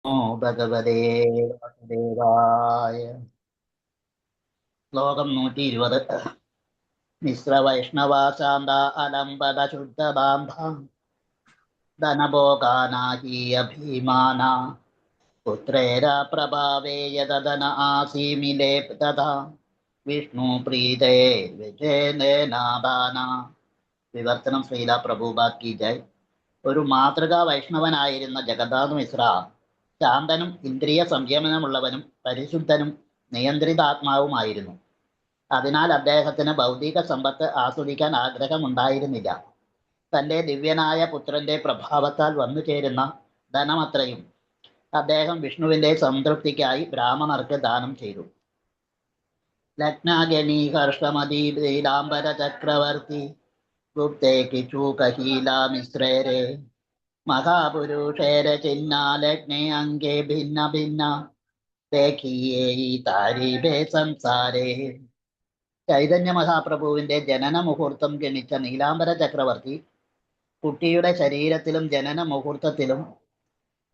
ഭഗവതേ വാസുദേവായ. ശ്ലോകം 120. മിശ്ര വൈഷ്ണവാശാന്ത അലംബത ശുദ്ധദാന്ത ധനഭോഗാനാഹീയ ഭീമാന പുത്രേര പ്രഭാവേ യദന ആസീമിലേ തഥാ വിഷ്ണു പ്രീതേ വിജയനാദാന. വിവർത്തനം ശ്രീല പ്രഭുപാദ് കി ജയ്. ഒരു മാതൃകാ വൈഷ്ണവനായിരുന്ന ജഗന്നാഥ മിശ്ര ശാന്തനും ഇന്ദ്രിയ സംയമനമുള്ളവനും പരിശുദ്ധനും നിയന്ത്രിതാത്മാവുമായിരുന്നു. അതിനാൽ അദ്ദേഹത്തിന് ഭൗതിക സമ്പത്ത് ആസ്വദിക്കാൻ ആഗ്രഹമുണ്ടായിരുന്നില്ല. തൻ്റെ ദിവ്യനായ പുത്രന്റെ പ്രഭാവത്താൽ വന്നു ചേരുന്ന ധനമത്രയും അദ്ദേഹം വിഷ്ണുവിന്റെ സംതൃപ്തിക്കായി ബ്രാഹ്മണർക്ക് ദാനം ചെയ്തു. ലഗ്നാഗണി ഹർഷമതി നീലാംബര ചക്രവർത്തി ഗുപ്തേ കിചൂകഹീല മിശ്രേരെ മഹാപുരുഷേര ചിഹ്നാലഗ്നേ അംഗേ ഭിന്ന ഭിന്ന ദേഖിയേ താരീബേ സംസാരേ. ചൈതന്യ മഹാപ്രഭുവിന്റെ ജനന മുഹൂർത്തം ഗണിച്ച നീലാംബര ചക്രവർത്തി കുട്ടിയുടെ ശരീരത്തിലും ജനന മുഹൂർത്തത്തിലും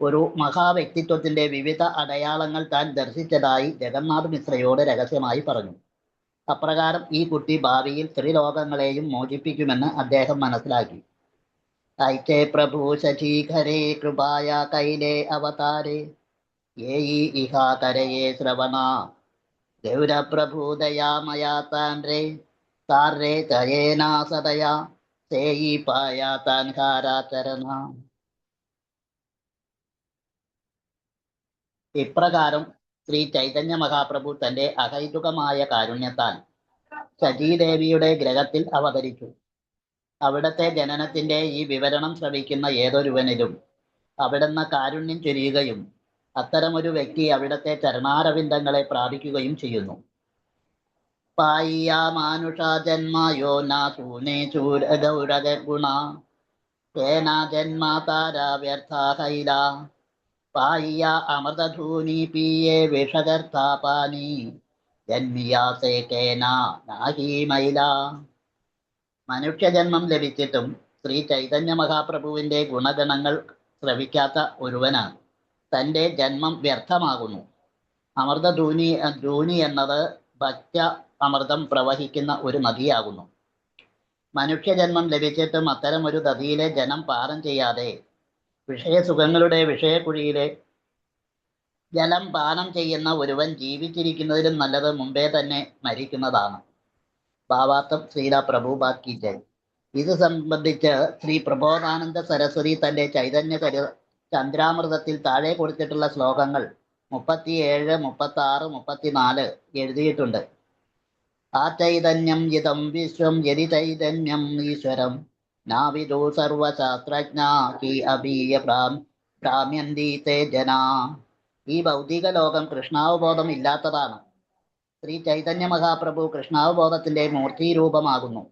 ഒരു മഹാവ്യക്തിത്വത്തിന്റെ വിവിധ അടയാളങ്ങൾ താൻ ദർശിച്ചതായി ജഗന്നാഥ് മിശ്രയോട് രഹസ്യമായി പറഞ്ഞു. അപ്രകാരം ഈ കുട്ടി ഭാവിയിൽ ത്രിലോകങ്ങളെയും മോചിപ്പിക്കുമെന്ന് അദ്ദേഹം മനസ്സിലാക്കി. ഐറ്റേ പ്രഭു ശശീഖരേ കൃപായ കൈലേ അവതാരേ യേയി ഇഹാ കരയേ ശ്രവണ ഗൗരപ്രഭൂദയാമയാ താൻരേ താരേ തയേനാ സദയാ സേയി പായാ താൻ ഹാരാചരണ. ഇപ്രകാരം ശ്രീ ചൈതന്യ മഹാപ്രഭു തന്റെ അഹൈതുകമായ കാരുണ്യത്താൽ ശചീദേവിയുടെ ഗ്രഹത്തിൽ അവതരിച്ചു. അവിടത്തെ ജനനത്തിന്റെ ഈ വിവരണം ശ്രവിക്കുന്ന ഏതൊരുവനിലും അവിടുന്ന് കാരുണ്യം ചൊരിയുകയും അത്തരമൊരു വ്യക്തി അവിടത്തെ ചരണാരവിന്ദങ്ങളെ പ്രാപിക്കുകയും ചെയ്യുന്നു. പായിയ മാനുഷ ജന്മയോ നാസൂനേ ചൂര ഗൗരഗ ഗുണ കേന ജന്മ താര വ്യർത്ഥ ഹൈല പായിയ അമൃതധൂനി പീയേ വിഷകർത്താപാനി ജന്മിയാസേ കേന നാഹി മൈല. മനുഷ്യജന്മം ലഭിച്ചിട്ടും ശ്രീ ചൈതന്യ മഹാപ്രഭുവിന്റെ ഗുണഗണങ്ങൾ ശ്രവിക്കാത്ത ഒരുവനാണ് തൻ്റെ ജന്മം വ്യർത്ഥമാകുന്നു. അമൃതധൂനി ധൂനി എന്നത് ഭക്ത അമൃതം പ്രവഹിക്കുന്ന ഒരു നദിയാകുന്നു. മനുഷ്യജന്മം ലഭിച്ചിട്ടും അത്തരം ഒരു നദിയിലെ ജലം പാനം ചെയ്യാതെ വിഷയസുഖങ്ങളുടെ വിഷയക്കുഴിയിലെ ജലം പാനം ചെയ്യുന്ന ഒരുവൻ ജീവിച്ചിരിക്കുന്നതിലും നല്ലത് മുമ്പേ തന്നെ മരിക്കുന്നതാണ്. ഭാവാർത്ഥം ശ്രീല പ്രഭുപാദ് കി ജയ്. ഇത് സംബന്ധിച്ച് ശ്രീ പ്രബോധാനന്ദ സരസ്വതി തന്റെ ചൈതന്യ ചന്ദ്രാമൃതത്തിൽ താഴെ കൊടുത്തിട്ടുള്ള ശ്ലോകങ്ങൾ 37, 36, 34 എഴുതിയിട്ടുണ്ട്. ആ ചൈതന്യം യിതം വിശ്വം യതി ചൈതന്യം ഈശ്വരം നാവിദു സർവശാസ്ത്രജ്ഞ ഹി അഭീയ ഭ്രാമ്യന്തി തേ ജനാ. ഈ ഭൗതിക ലോകം കൃഷ്ണാവബോധം ഇല്ലാത്തതാണ്. ശ്രീ ചൈതന്യ മഹാപ്രഭു കൃഷ്ണാവബോധത്തിന്റെ മൂർത്തരൂപമാകുന്നു.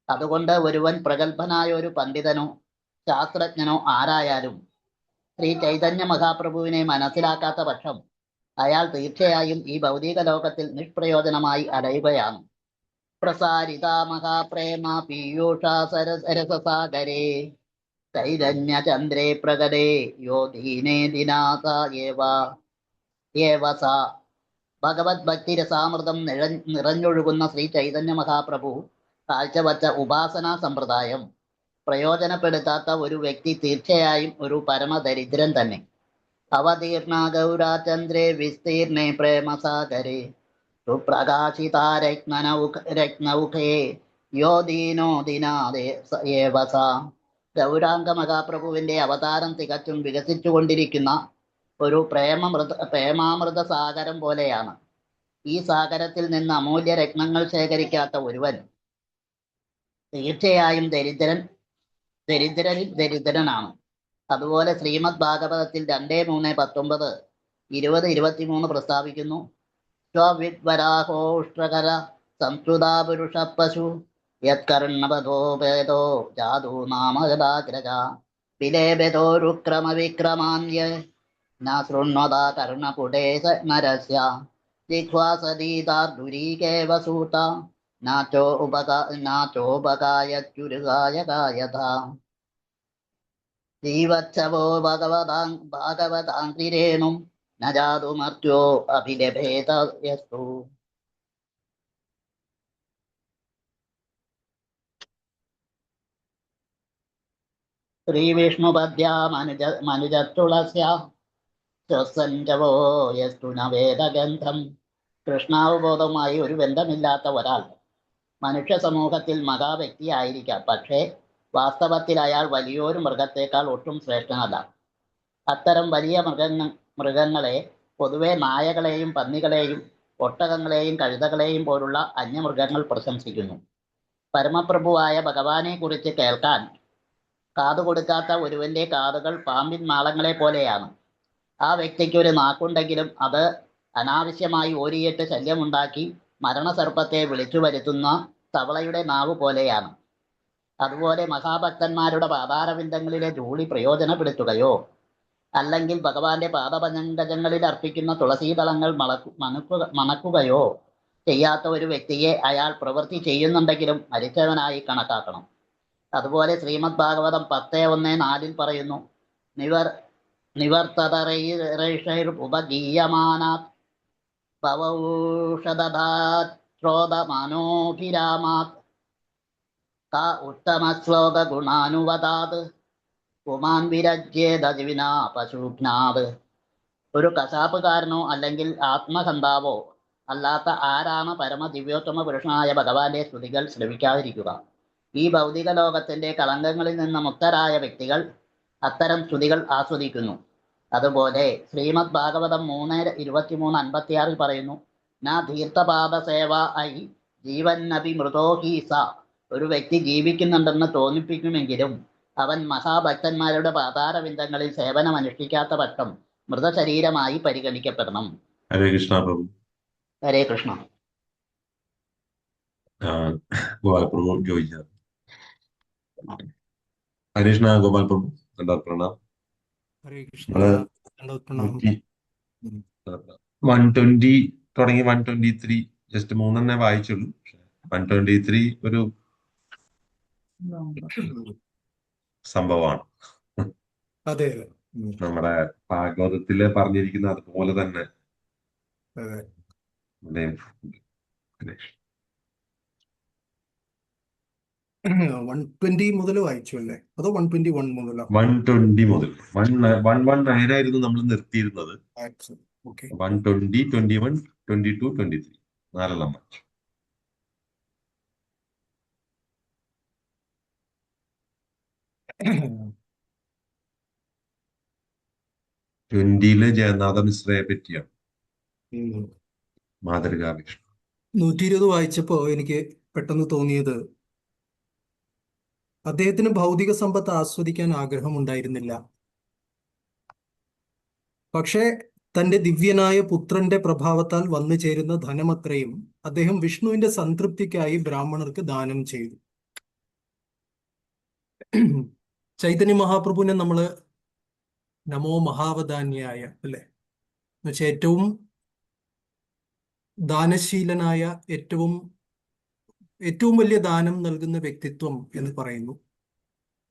അതുകൊണ്ട് ഒരുവൻ പ്രഗത്ഭനായ ഒരു പണ്ഡിതനോ ശാസ്ത്രജ്ഞനോ ആരായാലും ശ്രീ ചൈതന്യ മഹാപ്രഭുവിനെ മനസ്സിലാക്കാത്ത പക്ഷം അയാൾ തീർച്ചയായും ഈ ഭൗതിക ലോകത്തിൽ നിഷ്പ്രയോജനമായി അടയുകയാണ്. പ്രസാരിത മഹാപ്രേമ പീയൂഷ സരസസാഗരേ ചൈതന്യ ചന്ദ്രേ പ്രകടേ യോ ദീനേ ദിനാസ ഏവസ. ഭഗവത് ഭക്തി രസാമൃതം നിറഞ്ഞൊഴുകുന്ന ശ്രീ ചൈതന്യ മഹാപ്രഭു കാഴ്ചവച്ച ഉപാസനാ സമ്പ്രദായം പ്രയോജനപ്പെടുത്താത്ത ഒരു വ്യക്തി തീർച്ചയായും ഒരു പരമദരിദ്രൻ തന്നെ. അവതീർണ ഗൗരാചന്ദ്രേ വിസ്തീർണേ പ്രേമസാഗരേ സുപ്രകാശിതാരത്നൗഖേ യോ ദീനോ ദിനാദേ ഏവസ. ഗൗരാംഗ മഹാപ്രഭുവിന്റെ അവതാരം തികച്ചും വികസിച്ചുകൊണ്ടിരിക്കുന്ന ഒരു പ്രേമാമൃത സാഗരം പോലെയാണ്. ഈ സാഗരത്തിൽ നിന്ന് അമൂല്യ രത്നങ്ങൾ ശേഖരിക്കാത്ത ഒരുവൻ തീർച്ചയായും ദരിദ്രരിൽ ദരിദ്രനാണ്. അതുപോലെ ശ്രീമദ് ഭാഗവതത്തിൽ 2, 3, 19, 20, 23 പ്രസ്താവിക്കുന്നു. സ്വവിദ്വരാഹോഷ്ട്രകര സംസ്കൃതാ പുരുഷ പശു യത്കർണപദോ ഭേദോ ജാതോ നാമഗദാഗ്രജ വിലേബദോരുക്രമ വിക്രമാന്യ ന ശൃണ്വതാ കർണപുടേ നരസ്യ ജിഹ്വാസദീതാർദുരീകേവ സൂത നാചോപകായത്യുരുകായ കായത. ശ്രീവത്സവോ ഭാഗവതാംഗ്രിരേണും ന ജാതുമർത്യോ അഭിലഭേത യസ്തു. ശ്രീവിഷ്ണുപദ്യാ മനുജത്തുളസ്യ ശ്വസഞ്ചവോ യസ്തു ന വേദഗന്ധം. കൃഷ്ണാവബോധവുമായി ഒരു ബന്ധമില്ലാത്ത ഒരാൾ മനുഷ്യ സമൂഹത്തിൽ മഹാവ്യക്തിയായിരിക്കാം, പക്ഷേ വാസ്തവത്തിൽ അയാൾ വലിയൊരു മൃഗത്തേക്കാൾ ഒട്ടും ശ്രേഷ്ഠനല്ല. അത്തരം വലിയ മൃഗങ്ങളെ പൊതുവെ നായകളെയും പന്നികളെയും ഒട്ടകങ്ങളെയും കഴുതകളെയും പോലുള്ള അന്യമൃഗങ്ങൾ പ്രശംസിക്കുന്നു. പരമപ്രഭുവായ ഭഗവാനെ കുറിച്ച് കേൾക്കാൻ കാതുകൊടുക്കാത്ത ഒരുവന്റെ കാതുകൾ പാമ്പിൻ മാളങ്ങളെ പോലെയാണ്. ആ വ്യക്തിക്ക് ഒരു നാക്കുണ്ടെങ്കിലും അത് അനാവശ്യമായി ഓരിയിട്ട് ശല്യമുണ്ടാക്കി മരണസർപ്പത്തെ വിളിച്ചു വരുത്തുന്ന തവളയുടെ നാവ് പോലെയാണ്. അതുപോലെ മഹാഭക്തന്മാരുടെ പാതാരവിന്ദങ്ങളിലെ ധൂളി പ്രയോജനപ്പെടുത്തുകയോ അല്ലെങ്കിൽ ഭഗവാന്റെ പാദപങ്കജങ്ങളിൽ അർപ്പിക്കുന്ന തുളസീതളങ്ങൾ മണക്കുകയോ ചെയ്യാത്ത ഒരു വ്യക്തിയെ അയാൾ പ്രവൃത്തി ചെയ്യുന്നുണ്ടെങ്കിലും മരിച്ചവനായി കണക്കാക്കണം. അതുപോലെ ശ്രീമദ് ഭാഗവതം 10:1-4 പറയുന്നു, നിവർത്തതരൈർപുപഗീയമാനാത് ഭവൗഷധധാശ്രോതമാനോഭിരാമാത് ക ഉത്തമശ്ലോക ഗുണാനുവദാത് പുമാൻ വിരജ്യേതവിനാ പശുഘ്നാത്. ഒരു കശാപ്പുകാരനോ അല്ലെങ്കിൽ ആത്മഹന്താവോ അല്ലാത്ത ആരാണ് പരമദിവ്യോത്തമ പുരുഷനായ ഭഗവാന്റെ സ്തുതികൾ ശ്രവിക്കാതിരിക്കുക? ഈ ഭൗതിക ലോകത്തിന്റെ കളങ്കങ്ങളിൽ നിന്ന് മുക്തരായ വ്യക്തികൾ അത്തരം സ്തുതികൾ ആസ്വദിക്കുന്നു. അതുപോലെ ശ്രീമദ് ഭാഗവതം 3:23-56 പറയുന്നു, ന ധീർത്ഥപാദ സേവ ഐ ജീവന്നപി മൃതോ ഹി സ. ഒരു വ്യക്തി ജീവിക്കുന്നുണ്ടെന്ന് തോന്നിപ്പിക്കുമെങ്കിലും അവൻ മഹാഭക്തന്മാരുടെ പാതാരവിന്ദങ്ങളിൽ സേവനം അനുഷ്ഠിക്കാത്ത പക്ഷം മൃതശരീരമായി പരിഗണിക്കപ്പെടണം. ഹരേ കൃഷ്ണ പ്രഭു. ഹരേ കൃഷ്ണ. ഗോപാൽപ്രഭു ചോദിച്ചത്. ഹരീഷ്ണ ഗോപാൽപ്രഭു പ്രണാം. 120 തുടങ്ങി 123 ജസ്റ്റ് 3 വായിച്ചുള്ളൂ. 123 ഒരു സംഭവമാണ്. അതെ, നമ്മുടെ ഭാഗവതത്തില് പറഞ്ഞിരിക്കുന്ന അതുപോലെ തന്നെ 120 മുതൽ വായിച്ചു അല്ലേ, അതോ 121 മുതലോ? 120 മുതൽ 119 ആയിരുന്നു നമ്മൾ നിർത്തിയിരുന്നത്. 120, 21, 22, 23 4 വായിച്ചു. ില് ജഗന്നാഥ മിശ്രയെ പറ്റിയാണ്. മാതൃകാഭിക്ഷ 120 വായിച്ചപ്പോ എനിക്ക് പെട്ടെന്ന് തോന്നിയത്, അദ്ദേഹത്തിന് ഭൗതിക സമ്പത്ത് ആസ്വദിക്കാൻ ആഗ്രഹമുണ്ടായിരുന്നില്ല. പക്ഷേ തന്റെ ദിവ്യനായ പുത്രന്റെ പ്രഭാവത്താൽ വന്നു ചേരുന്ന ധനമത്രയും അദ്ദേഹം വിഷ്ണുവിന്റെ സംതൃപ്തിക്കായി ബ്രാഹ്മണർക്ക് ദാനം ചെയ്തു. ചൈതന്യ മഹാപ്രഭുവിനെ നമ്മള് നമോ മഹാവദാന്യായ അല്ലെ എന്നുവെച്ചാൽ ഏറ്റവും ദാനശീലനായ, ഏറ്റവും വലിയ ദാനം നൽകുന്ന വ്യക്തിത്വം എന്ന് പറയുന്നു.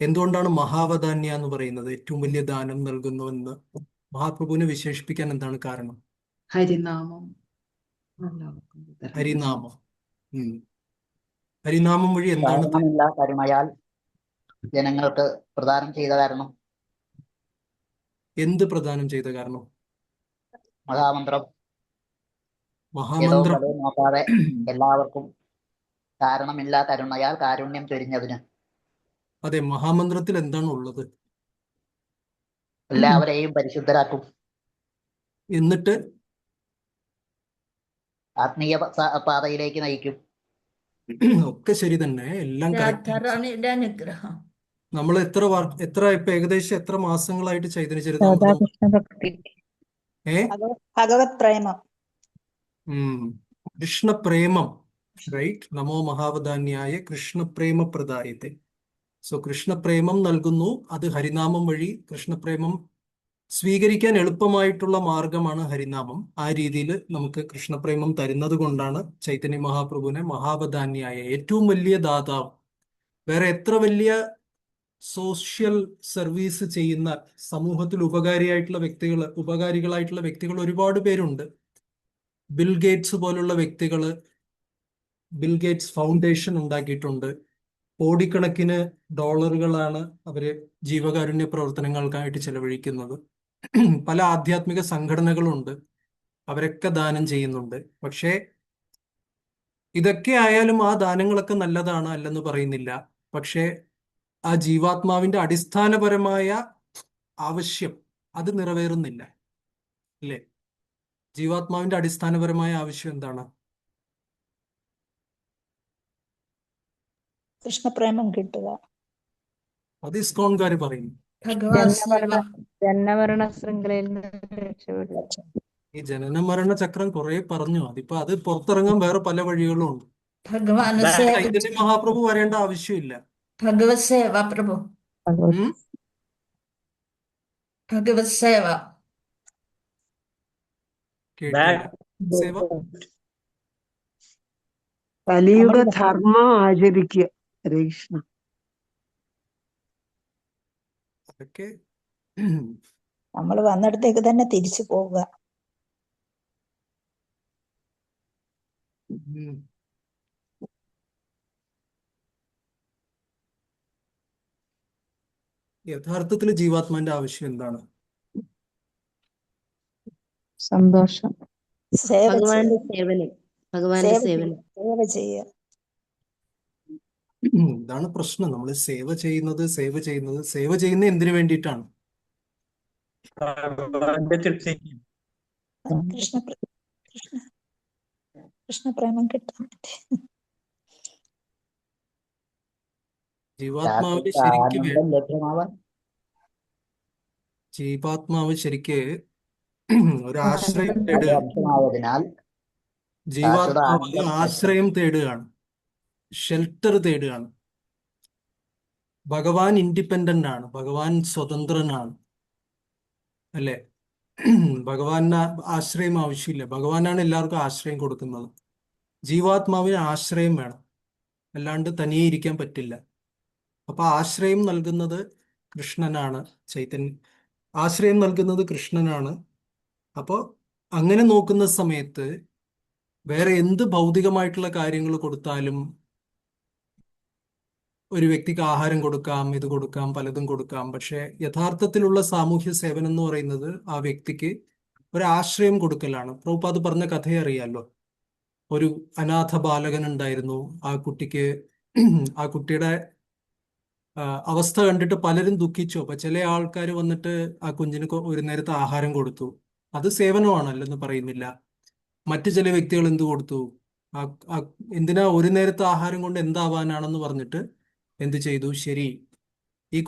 എന്തുകൊണ്ടാണ് മഹാവദാന്യ എന്ന് പറയുന്നത്, ഏറ്റവും വലിയ ദാനം നൽകുന്നുവെന്ന് മഹാപ്രഭുവിനെ വിശേഷിപ്പിക്കാൻ എന്താണ് കാരണം? ഹരിനാമം. ഹരിനാമം. ഹരിനാമം വഴി എന്താണ് കരുണയാൽ ജനങ്ങൾക്ക് പ്രദാനം ചെയ്ത കാരണം? എന്ത് പ്രദാനം ചെയ്ത കാരണം? മഹാമന്ത്രം. മഹാമന്ത്രം നോക്കാതെ എല്ലാവർക്കും കാരണമില്ല കരുണയാൽ കാരുണ്യം ചൊരിഞ്ഞതിന്. അതെ, മഹാമന്ത്രത്തിൽ എന്താണ് ഉള്ളത്? എല്ലാവരെയും പരിശുദ്ധരാക്കും, എന്നിട്ട് ആത്മീയ പാതയിലേക്ക് നയിക്കും. ഒക്കെ ശരി തന്നെ, എല്ലാം അനുഗ്രഹം. നമ്മൾ ഇപ്പൊ ഏകദേശം എത്ര മാസങ്ങളായിട്ട് ചൈതന്യ ചരിതാമൃതം ഭഗവത് പ്രേമം, കൃഷ്ണപ്രേമം, റൈറ്റ്? നമോ മഹാവദാന്യായ കൃഷ്ണപ്രേമ പ്രദായത്തെ. സോ കൃഷ്ണപ്രേമം നൽകുന്നു. അത് ഹരിനാമം വഴി കൃഷ്ണപ്രേമം സ്വീകരിക്കാൻ എളുപ്പമായിട്ടുള്ള മാർഗമാണ് ഹരിനാമം. ആ രീതിയിൽ നമുക്ക് കൃഷ്ണപ്രേമം തരുന്നത് കൊണ്ടാണ് ചൈതന്യ മഹാപ്രഭുവിനെ മഹാവദാന്യായ, ഏറ്റവും വലിയ ദാതാവ്. വേറെ എത്ര വലിയ സോഷ്യൽ സർവീസ് ചെയ്യുന്ന, സമൂഹത്തിൽ ഉപകാരികളായിട്ടുള്ള വ്യക്തികൾ ഒരുപാട് പേരുണ്ട്. ബിൽ ഗേറ്റ്സ് പോലുള്ള വ്യക്തികൾ ബിൽ ഗേറ്റ്സ് ഫൗണ്ടേഷൻ ഉണ്ടാക്കിയിട്ടുണ്ട്. കോടിക്കണക്കിന് ഡോളറുകളാണ് അവര് ജീവകാരുണ്യ പ്രവർത്തനങ്ങൾക്കായിട്ട് ചെലവഴിക്കുന്നത്. പല ആധ്യാത്മിക സംഘടനകളുണ്ട്, അവരൊക്കെ ദാനം ചെയ്യുന്നുണ്ട്. പക്ഷേ ഇതൊക്കെ ആയാലും ആ ദാനങ്ങളൊക്കെ നല്ലതാണ്, അല്ലെന്ന് പറയുന്നില്ല. പക്ഷേ ആ ജീവാത്മാവിന്റെ അടിസ്ഥാനപരമായ ആവശ്യം അത് നിറവേറുന്നില്ല, അല്ലേ? ജീവാത്മാവിന്റെ അടിസ്ഥാനപരമായ ആവശ്യം എന്താണ്? കൃഷ്ണപ്രേമം കിട്ടുക. അത് ഇസ്കോൺകാർ പറയുന്നു. ഭഗവാൻ സേവ. ജന്മമരണ ശൃംഖലയിൽ നിന്ന് രക്ഷപ്പെടുക. ഈ ജനന മരണ ചക്രം കുറെ പറഞ്ഞു. അത് പുറത്തിറങ്ങാൻ വേറെ പല വഴികളും ഉണ്ട്. ഭഗവാൻ സേവ. ചൈതന്യ മഹാപ്രഭു വരേണ്ട ആവശ്യമില്ല. ഭഗവത് സേവ പ്രഭു. ഉം? ഭഗവത് സേവ. കേട്ടില്ല. സേവ കലിയുഗ ധർമ്മം ആചരിക്കുക. ഹരേ കൃഷ്ണ. അതൊക്കെ നമ്മൾ വന്നിടത്തേക്ക് തന്നെ തിരിച്ചു പോവുക. ഉം. യഥാർത്ഥത്തിൽ ജീവാത്മാന്റെ ആവശ്യം എന്താണ്? സന്തോഷം. സേവ ഭഗവാന്റെ ചെയ്യുക. സേവനം. ഭഗവാന്റെ സേവ സേവനം. ചെയ്യുക. സേവ ചെയ്യുക. ഇതാണ് പ്രശ്നം. നമ്മൾ സേവ ചെയ്യുന്ന എന്തിനു വേണ്ടിയിട്ടാണ്? കൃഷ്ണ കൃഷ്ണ കൃഷ്ണപ്രേമം കിട്ടാൻ വേണ്ടി. ജീവാത്മാവിന് ശാശ്വത ശരിക്ക് ആനന്ദം ലഭ്യമാവാൻ ജീവാത്മാവ് ശരിക്ക് ഒരു ആശ്രയം അത് തേടുകയാണ്. അംശമായതിനാൽ ശാശ്വത ജീവാത്മാവ് ആനന്ദം ആശ്രയം തേടുകയാണ്, ഷെൽട്ടർ തേടുകയാണ്. ഭഗവാൻ ഇൻഡിപെൻഡന്റ് ആണ്, ഭഗവാൻ സ്വതന്ത്രനാണ്, അല്ലേ? ഭഗവാന് ആശ്രയം ആവശ്യമില്ല. ഭഗവാനാണ് എല്ലാവർക്കും ആശ്രയം കൊടുക്കുന്നത്. ജീവാത്മാവിന് ആശ്രയം വേണം, അല്ലാണ്ട് തനിയെ ഇരിക്കാൻ പറ്റില്ല. അപ്പൊ ആശ്രയം നൽകുന്നത് കൃഷ്ണനാണ്. ആശ്രയം നൽകുന്നത് കൃഷ്ണനാണ്. അപ്പോൾ അങ്ങനെ നോക്കുന്ന സമയത്ത് വേറെ എന്ത് ഭൗതികമായിട്ടുള്ള കാര്യങ്ങൾ കൊടുത്താലും, ഒരു വ്യക്തിക്ക് ആഹാരം കൊടുക്കാം, ഇത് കൊടുക്കാം, പലതും കൊടുക്കാം. പക്ഷെ യഥാർത്ഥത്തിലുള്ള സാമൂഹ്യ സേവനം എന്ന് പറയുന്നത് ആ വ്യക്തിക്ക് ഒരു ആശ്രയം കൊടുക്കലാണ്. പ്രഭുപാദ് പറഞ്ഞ കഥയെ അറിയാലോ. ഒരു അനാഥ ബാലകൻ ഉണ്ടായിരുന്നു. ആ കുട്ടിയുടെ അവസ്ഥ കണ്ടിട്ട് പലരും ദുഃഖിച്ചു. അപ്പൊ ചില ആൾക്കാർ വന്നിട്ട് ആ കുഞ്ഞിന് ഒരു നേരത്തെ ആഹാരം കൊടുത്തു. അത് സേവനമാണല്ലെന്ന് പറയുന്നില്ല. മറ്റു ചില വ്യക്തികൾ എന്ത് കൊടുത്തു? എന്തിനാ ഒരു നേരത്തെ ആഹാരം കൊണ്ട് എന്താവാനാണെന്ന് പറഞ്ഞിട്ട് എന്ത് ചെയ്തു? ശരി, ഈ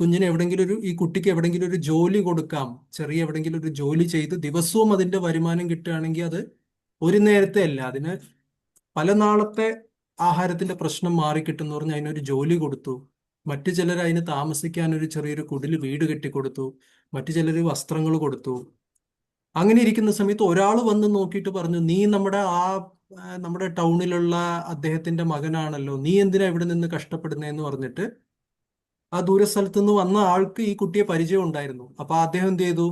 കുട്ടിക്ക് എവിടെങ്കിലും ഒരു ജോലി കൊടുക്കാം, ചെറിയ എവിടെങ്കിലും ഒരു ജോലി ചെയ്ത് ദിവസവും അതിന്റെ വരുമാനം കിട്ടുകയാണെങ്കിൽ അത് ഒരു നേരത്തെ അല്ല, അതിന് പല നാളത്തെ ആഹാരത്തിന്റെ പ്രശ്നം മാറിക്കിട്ടെന്ന് പറഞ്ഞ് അതിനൊരു ജോലി കൊടുത്തു. മറ്റു ചിലർ അതിന് താമസിക്കാൻ ഒരു ചെറിയൊരു കുടിൽ വീട് കെട്ടിക്കൊടുത്തു. മറ്റു ചിലർ വസ്ത്രങ്ങൾ കൊടുത്തു. അങ്ങനെ ഇരിക്കുന്ന സമയത്ത് ഒരാൾ വന്ന് നോക്കിയിട്ട് പറഞ്ഞു, നീ നമ്മുടെ ടൗണിലുള്ള അദ്ദേഹത്തിന്റെ മകനാണല്ലോ, നീ എന്തിനാ ഇവിടെ നിന്ന് കഷ്ടപ്പെടുന്നതെന്ന് പറഞ്ഞിട്ട് ആ ദൂരസ്ഥലത്ത് നിന്ന് വന്ന ആൾക്ക് ഈ കുട്ടിയെ പരിചയം ഉണ്ടായിരുന്നു. അപ്പൊ അദ്ദേഹം എന്ത് ചെയ്തു?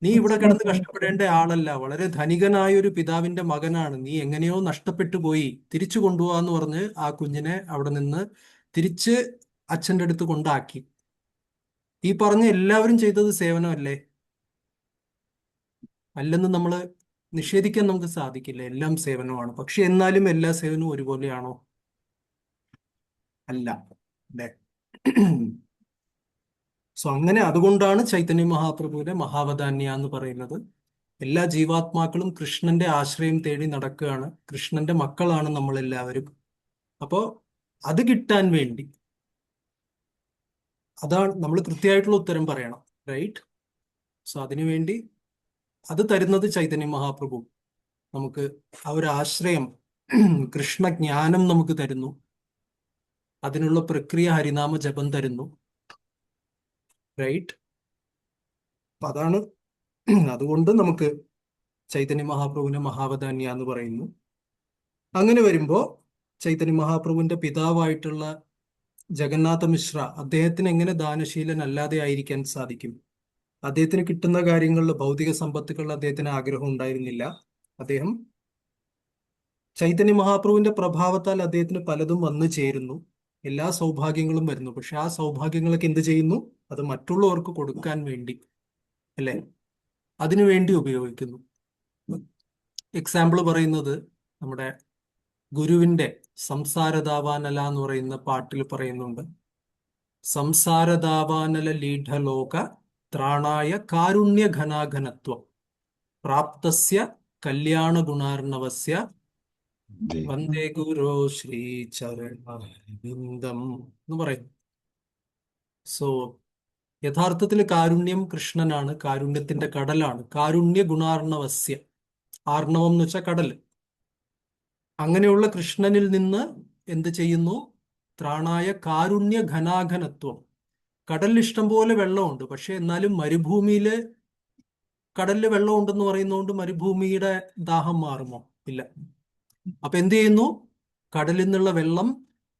നീ ഇവിടെ കിടന്ന് കഷ്ടപ്പെടേണ്ട ആളല്ല, വളരെ ധനികനായ ഒരു പിതാവിന്റെ മകനാണ്, നീ എങ്ങനെയോ നഷ്ടപ്പെട്ടു പോയി, തിരിച്ചു കൊണ്ടുപോവാന്ന് പറഞ്ഞ് ആ കുഞ്ഞിനെ അവിടെ നിന്ന് തിരിച്ച് അച്ഛൻ്റെ അടുത്ത് കൊണ്ടാക്കി. ഈ പറഞ്ഞ എല്ലാവരും ചെയ്തത് സേവനമല്ലേ? അല്ലെന്ന് നമ്മൾ നിഷേധിക്കാൻ നമുക്ക് സാധിക്കില്ല. എല്ലാം സേവനമാണ്. പക്ഷെ എന്നാലും എല്ലാ സേവനവും ഒരുപോലെയാണോ? അല്ല, അല്ലേ? അതുകൊണ്ടാണ് ചൈതന്യ മഹാപ്രഭുവിന്റെ മഹാവദാന്യ എന്ന് പറയുന്നത്. എല്ലാ ജീവാത്മാക്കളും കൃഷ്ണന്റെ ആശ്രയം തേടി നടക്കുകയാണ്. കൃഷ്ണന്റെ മക്കളാണ് നമ്മളെല്ലാവരും. അപ്പോ അത് കിട്ടാൻ വേണ്ടി അതാണ് നമ്മൾ കൃത്യമായിട്ടുള്ള ഉത്തരം പറയണം, റൈറ്റ്? അതിനുവേണ്ടി അത് തരുന്നത് ചൈതന്യ മഹാപ്രഭു നമുക്ക് ആ ഒരു ആശ്രയം, കൃഷ്ണജ്ഞാനം നമുക്ക് തരുന്നു. അതിനുള്ള പ്രക്രിയ ഹരിനാമ ജപം തരുന്നു, റൈറ്റ്? അപ്പൊ അതുകൊണ്ട് നമുക്ക് ചൈതന്യ മഹാപ്രഭുവിനെ മഹാവദാന്യ എന്ന് പറയുന്നു. അങ്ങനെ വരുമ്പോ ചൈതന്യ മഹാപ്രഭുവിന്റെ പിതാവായിട്ടുള്ള ജഗന്നാഥ മിശ്ര, അദ്ദേഹത്തിന് എങ്ങനെ ദാനശീലൻ അല്ലാതെ ആയിരിക്കാൻ സാധിക്കും? അദ്ദേഹത്തിന് കിട്ടുന്ന കാര്യങ്ങളിൽ ഭൗതിക സമ്പത്തുകളിൽ അദ്ദേഹത്തിന് ആഗ്രഹം ഉണ്ടായിരുന്നില്ല. അദ്ദേഹം ചൈതന്യ മഹാപ്രഭുവിന്റെ പ്രഭാവത്താൽ അദ്ദേഹത്തിന് പലതും വന്നു ചേരുന്നു, എല്ലാ സൗഭാഗ്യങ്ങളും വരുന്നു. പക്ഷെ ആ സൗഭാഗ്യങ്ങളൊക്കെ എന്ത് ചെയ്യുന്നു? അത് മറ്റുള്ളവർക്ക് കൊടുക്കാൻ വേണ്ടി, അല്ലെ, അതിനു വേണ്ടി ഉപയോഗിക്കുന്നു. എക്സാമ്പിൾ പറയുന്നത് നമ്മുടെ ഗുരുവിന്റെ സംസാരദാവാനല എന്ന് പറയുന്ന പാട്ടിൽ പറയുന്നുണ്ട്, സംസാരദാവാനല ലീഢലോക ത്രാണായ കാരുണ്യ ഘനാഘനത്വം പ്രാപ്തസ്യ കല്യാണ ഗുണാർണവസ്യ വന്ദേ ഗുരു ശ്രീ ചരണാരവിന്ദം എന്ന് പറയുന്നു. സോ യഥാർത്ഥത്തിൽ കാരുണ്യം കൃഷ്ണനാണ്, കാരുണ്യത്തിന്റെ കടലാണ്. കാരുണ്യ ഗുണാർണവസ്യ, ആർണവം എന്ന് വെച്ചാൽ കടല്. അങ്ങനെയുള്ള കൃഷ്ണനിൽ നിന്ന് എന്ത് ചെയ്യുന്നു? ത്രാണായ കാരുണ്യ ഘനാഘനത്വം. കടലിൽ ഇഷ്ടം പോലെ വെള്ളമുണ്ട്, പക്ഷെ എന്നാലും മരുഭൂമിയില് കടലിൽ വെള്ളം ഉണ്ടെന്ന് പറയുന്നതുകൊണ്ട് മരുഭൂമിയുടെ ദാഹം മാറുമോ? ഇല്ല. അപ്പൊ എന്ത് ചെയ്യുന്നു? കടലിൽ നിന്നുള്ള വെള്ളം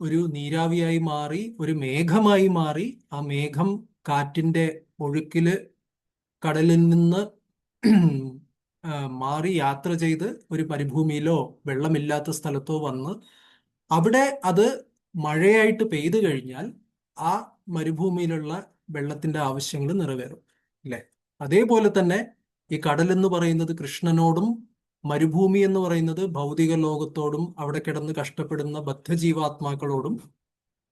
ഒരു നീരാവിയായി മാറി, ഒരു മേഘമായി മാറി. ആ മേഘം കാറ്റിന്റെ ഒഴുക്കില് കടലിൽ നിന്ന് മാറി യാത്ര ചെയ്ത് ഒരു മരുഭൂമിയിലോ വെള്ളമില്ലാത്ത സ്ഥലത്തോ വന്ന് അവിടെ അത് മഴയായിട്ട് പെയ്തു കഴിഞ്ഞാൽ ആ മരുഭൂമിയിലുള്ള വെള്ളത്തിന്റെ ആവശ്യങ്ങൾ നിറവേറും, അല്ലെ? അതേപോലെ തന്നെ ഈ കടൽ എന്ന് പറയുന്നത് കൃഷ്ണനോടും മരുഭൂമി എന്ന് പറയുന്നത് ഭൗതിക ലോകത്തോടും അവിടെ കിടന്ന് കഷ്ടപ്പെടുന്ന ബദ്ധജീവാത്മാക്കളോടും,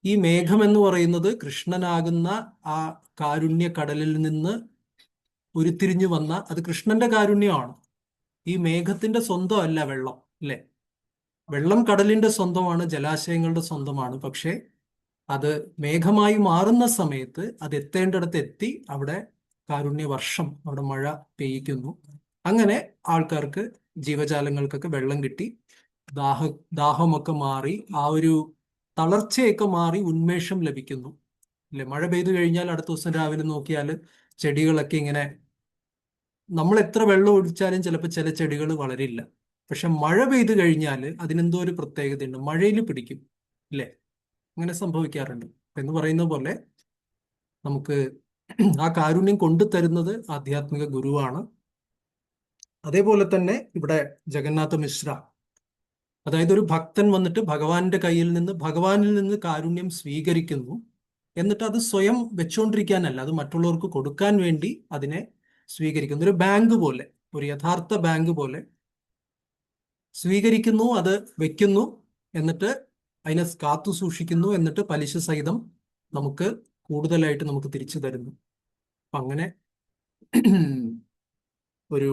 ഈ മേഘം എന്ന് പറയുന്നത് കൃഷ്ണനാകുന്ന ആ കാരുണ്യ കടലിൽ നിന്ന് ഉരുത്തിരിഞ്ഞു വന്ന, അത് കൃഷ്ണന്റെ കാരുണ്യമാണ്. ഈ മേഘത്തിന്റെ സ്വന്തമല്ല വെള്ളം, അല്ലെ? വെള്ളം കടലിന്റെ സ്വന്തമാണ്, ജലാശയങ്ങളുടെ സ്വന്തമാണ്. പക്ഷെ അത് മേഘമായി മാറുന്ന സമയത്ത് അത് എത്തേണ്ടിടത്ത് എത്തി അവിടെ കാരുണ്യവർഷം, അവിടെ മഴ പെയ്യിക്കുന്നു. അങ്ങനെ ആൾക്കാർക്ക്, ജീവജാലങ്ങൾക്കൊക്കെ വെള്ളം കിട്ടി, ദാഹമൊക്കെ മാറി, ആ ഒരു തളർച്ചയൊക്കെ മാറി ഉന്മേഷം ലഭിക്കുന്നു, അല്ലെ? മഴ പെയ്തു കഴിഞ്ഞാൽ അടുത്ത ദിവസം രാവിലെ നോക്കിയാൽ ചെടികളൊക്കെ ഇങ്ങനെ, നമ്മൾ എത്ര വെള്ളം ഒഴിച്ചാലും ചിലപ്പോൾ ചില ചെടികൾ വളരില്ല. പക്ഷെ മഴ പെയ്തു കഴിഞ്ഞാൽ അതിനെന്തോ ഒരു പ്രത്യേകതയുണ്ട്, മഴയിൽ പിടിക്കും, അല്ലേ? അങ്ങനെ സംഭവിക്കാറുണ്ട്. എന്ന് പറയുന്ന പോലെ നമുക്ക് ആ കാരുണ്യം കൊണ്ടുതരുന്നത് ആധ്യാത്മിക ഗുരുവാണ്. അതേപോലെ തന്നെ ഇവിടെ ജഗന്നാഥ മിശ്ര, അതായത് ഒരു ഭക്തൻ വന്നിട്ട് ഭഗവാന്റെ കയ്യിൽ നിന്ന്, ഭഗവാനിൽ നിന്ന് കാരുണ്യം സ്വീകരിക്കുന്നു. എന്നിട്ട് അത് സ്വയം വെച്ചുകൊണ്ടിരിക്കാനല്ല, അത് മറ്റുള്ളവർക്ക് കൊടുക്കാൻ വേണ്ടി അതിനെ സ്വീകരിക്കുന്നു. ഒരു ബാങ്ക് പോലെ, ഒരു യഥാർത്ഥ ബാങ്ക് പോലെ സ്വീകരിക്കുന്നു, അത് വെക്കുന്നു, എന്നിട്ട് അതിനെ കാത്തു സൂക്ഷിക്കുന്നു, എന്നിട്ട് പലിശ സഹിതം നമുക്ക് കൂടുതലായിട്ട് നമുക്ക് തിരിച്ചു തരുന്നു. അപ്പൊ അങ്ങനെ ഒരു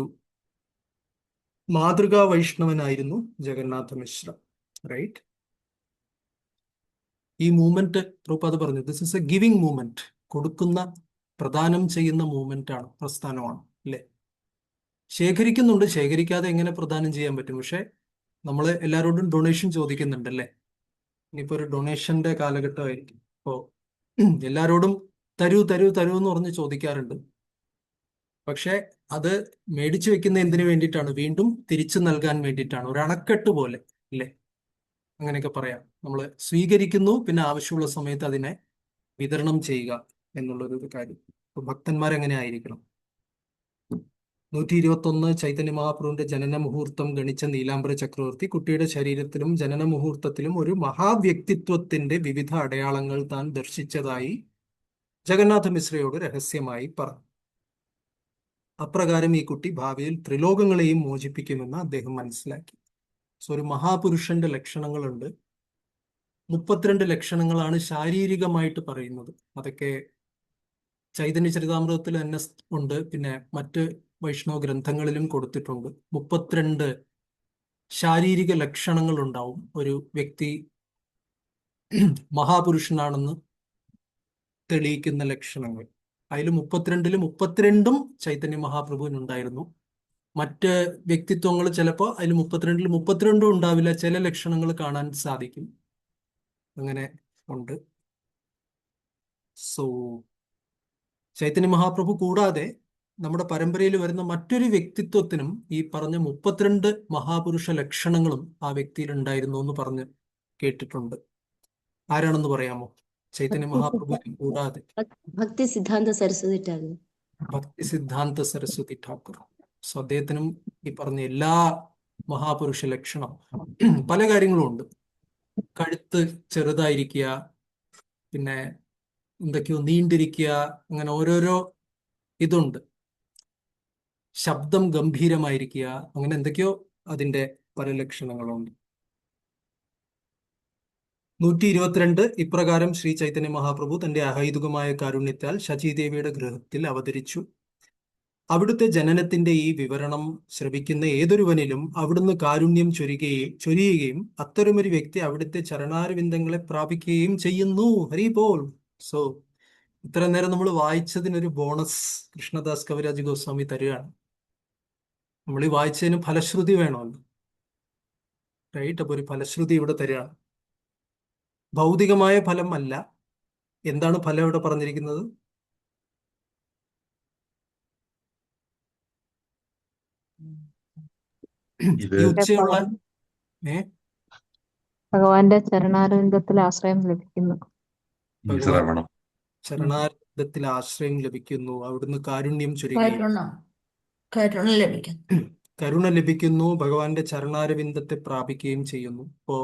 മാതൃകാ വൈഷ്ണവനായിരുന്നു ജഗന്നാഥ മിശ്ര, റൈറ്റ്? ഈ മൂവ്മെന്റ് പ്രഭുപാദ് പറഞ്ഞു, this is A giving movement, കൊടുക്കുന്ന, പ്രദാനം ചെയ്യുന്ന മൂവ്മെന്റ് ആണ്, പ്രസ്ഥാനമാണ്, അല്ലെ? ശേഖരിക്കുന്നുണ്ട്, ശേഖരിക്കാതെ എങ്ങനെ പ്രദാനം ചെയ്യാൻ പറ്റും? പക്ഷെ നമ്മൾ എല്ലാവരോടും ഡൊണേഷൻ ചോദിക്കുന്നുണ്ട്, അല്ലേ? ഇനിയിപ്പോ ഒരു ഡൊണേഷന്റെ കാലഘട്ടമായിരിക്കും. അപ്പോ എല്ലാരോടും തരൂ തരൂ തരൂ എന്ന് പറഞ്ഞ് ചോദിക്കാറുണ്ട്. പക്ഷെ അത് മേടിച്ചു വെക്കുന്ന എന്തിനു വേണ്ടിയിട്ടാണ്? വീണ്ടും തിരിച്ചു നൽകാൻ വേണ്ടിയിട്ടാണ്. ഒരു അണക്കെട്ട് പോലെ, അല്ലേ? അങ്ങനെയൊക്കെ പറയാം. നമ്മൾ സ്വീകരിക്കുന്നു, പിന്നെ ആവശ്യമുള്ള സമയത്ത് അതിനെ വിതരണം ചെയ്യുക എന്നുള്ളൊരു കാര്യം. അപ്പൊ ഭക്തന്മാരെങ്ങനെ ആയിരിക്കണം? 121 ചൈതന്യ മഹാപ്രഭുവിന്റെ ജനന മുഹൂർത്തം ഗണിച്ച നീലാംബര ചക്രവർത്തി കുട്ടിയുടെ ശരീരത്തിലും ജനന മുഹൂർത്തത്തിലും ഒരു മഹാവ്യക്തിത്വത്തിന്റെ വിവിധ അടയാളങ്ങൾ താൻ ദർശിച്ചതായി ജഗന്നാഥ മിശ്രയോട് രഹസ്യമായി പറഞ്ഞു. അപ്രകാരം ഈ കുട്ടി ഭാവിയിൽ ത്രിലോകങ്ങളെയും മോചിപ്പിക്കുമെന്ന് അദ്ദേഹം മനസ്സിലാക്കി. സോ ഒരു മഹാപുരുഷന്റെ ലക്ഷണങ്ങളുണ്ട്. 32 ലക്ഷണങ്ങളാണ് ശാരീരികമായിട്ട് പറയുന്നത്. അതൊക്കെ ചൈതന്യ ചരിതാമൃതത്തിൽ തന്നെ ഉണ്ട്, പിന്നെ മറ്റ് വൈഷ്ണവ ഗ്രന്ഥങ്ങളിലും കൊടുത്തിട്ടുണ്ട്. 32 ശാരീരിക ലക്ഷണങ്ങൾ ഉണ്ടാവും ഒരു വ്യക്തി മഹാപുരുഷനാണെന്ന് തെളിയിക്കുന്ന ലക്ഷണങ്ങൾ. അതിൽ 32-ൽ 32 ചൈതന്യ മഹാപ്രഭുവിനുണ്ടായിരുന്നു. മറ്റ് വ്യക്തിത്വങ്ങൾ ചിലപ്പോൾ അതിൽ 32-ൽ 32 ഉണ്ടാവില്ല, ചില ലക്ഷണങ്ങൾ കാണാൻ സാധിക്കും. അങ്ങനെ ഉണ്ട്. സോ ചൈതന്യ മഹാപ്രഭു കൂടാതെ നമ്മുടെ പരമ്പരയിൽ വരുന്ന മറ്റൊരു വ്യക്തിത്വത്തിനും ഈ പറഞ്ഞ 32 മഹാപുരുഷ ലക്ഷണങ്ങളും ആ വ്യക്തിയിൽ ഉണ്ടായിരുന്നു എന്ന് പറഞ്ഞ് കേട്ടിട്ടുണ്ട്. ആരാണെന്ന് പറയാമോ? ചൈതന്യ മഹാപ്രഭുവിനെ കൂടാതെ ഭക്തി സിദ്ധാന്ത സരസ്വതി ടാഗോർ. ഭക്തി സിദ്ധാന്ത സരസ്വതി ഠാക്കൂർ. സോ അദ്ദേഹത്തിനും ഈ പറഞ്ഞ എല്ലാ മഹാപുരുഷ ലക്ഷണം പല കാര്യങ്ങളും ഉണ്ട്. കഴുത്ത് ചെറുതായിരിക്കുക, പിന്നെ എന്തൊക്കെയോ നീണ്ടിരിക്കുക, അങ്ങനെ ഓരോരോ ഇതുണ്ട്. ശബ്ദം ഗംഭീരമായിരിക്കുക, അങ്ങനെ എന്തൊക്കെയോ അതിന്റെ പല ലക്ഷണങ്ങളുണ്ട്. 122 ഇപ്രകാരം ശ്രീ ചൈതന്യ മഹാപ്രഭു തന്റെ അഹൈതുകമായ കാരുണ്യത്താൽ ശചീദേവിയുടെ ഗൃഹത്തിൽ അവതരിച്ചു. അവിടുത്തെ ജനനത്തിന്റെ ഈ വിവരണം ശ്രവിക്കുന്ന ഏതൊരുവനിലും അവിടുന്ന് കാരുണ്യം ചൊരിയുകയും അത്തരമൊരു വ്യക്തി അവിടുത്തെ ചരണാരവിന്ദങ്ങളെ പ്രാപിക്കുകയും ചെയ്യുന്നു. ഹരി ബോൾ. സോ ഇത്ര നേരം നമ്മൾ വായിച്ചതിനൊരു ബോണസ് കൃഷ്ണദാസ് കവിരാജ് ഗോസ്വാമി തരികയാണ്. നമ്മൾ ഈ വായിച്ചതിന് ഫലശ്രുതി വേണമല്ലോ, റൈറ്റ്? അപ്പൊ ഒരു ഫലശ്രുതി ഇവിടെ തരികയാണ്. ഭൗതികമായ ഫലം അല്ല. എന്താണ് ഫലം ഇവിടെ പറഞ്ഞിരിക്കുന്നത്? ഇത് ഈ ഉച്ചയുള്ള ഭഗവാന്റെ ചരണാരവിന്ദത്തിൽ ആശ്രയം ലഭിക്കുന്നു. ഭഗവാൻ ശ്രവണം. ചരണാരവിന്ദത്തിൽ ആശ്രയം ലഭിക്കുന്നു. അവിടുന്ന് കാരുണ്യം ചൊരിയുകയും കരുണ ലഭിക്കുന്നു. കരുണ ലഭിക്കുന്നു. ഭഗവാന്റെ ചരണാരവിന്ദത്തെ പ്രാപിക്കുകയും ചെയ്യുന്നു. ഇപ്പോ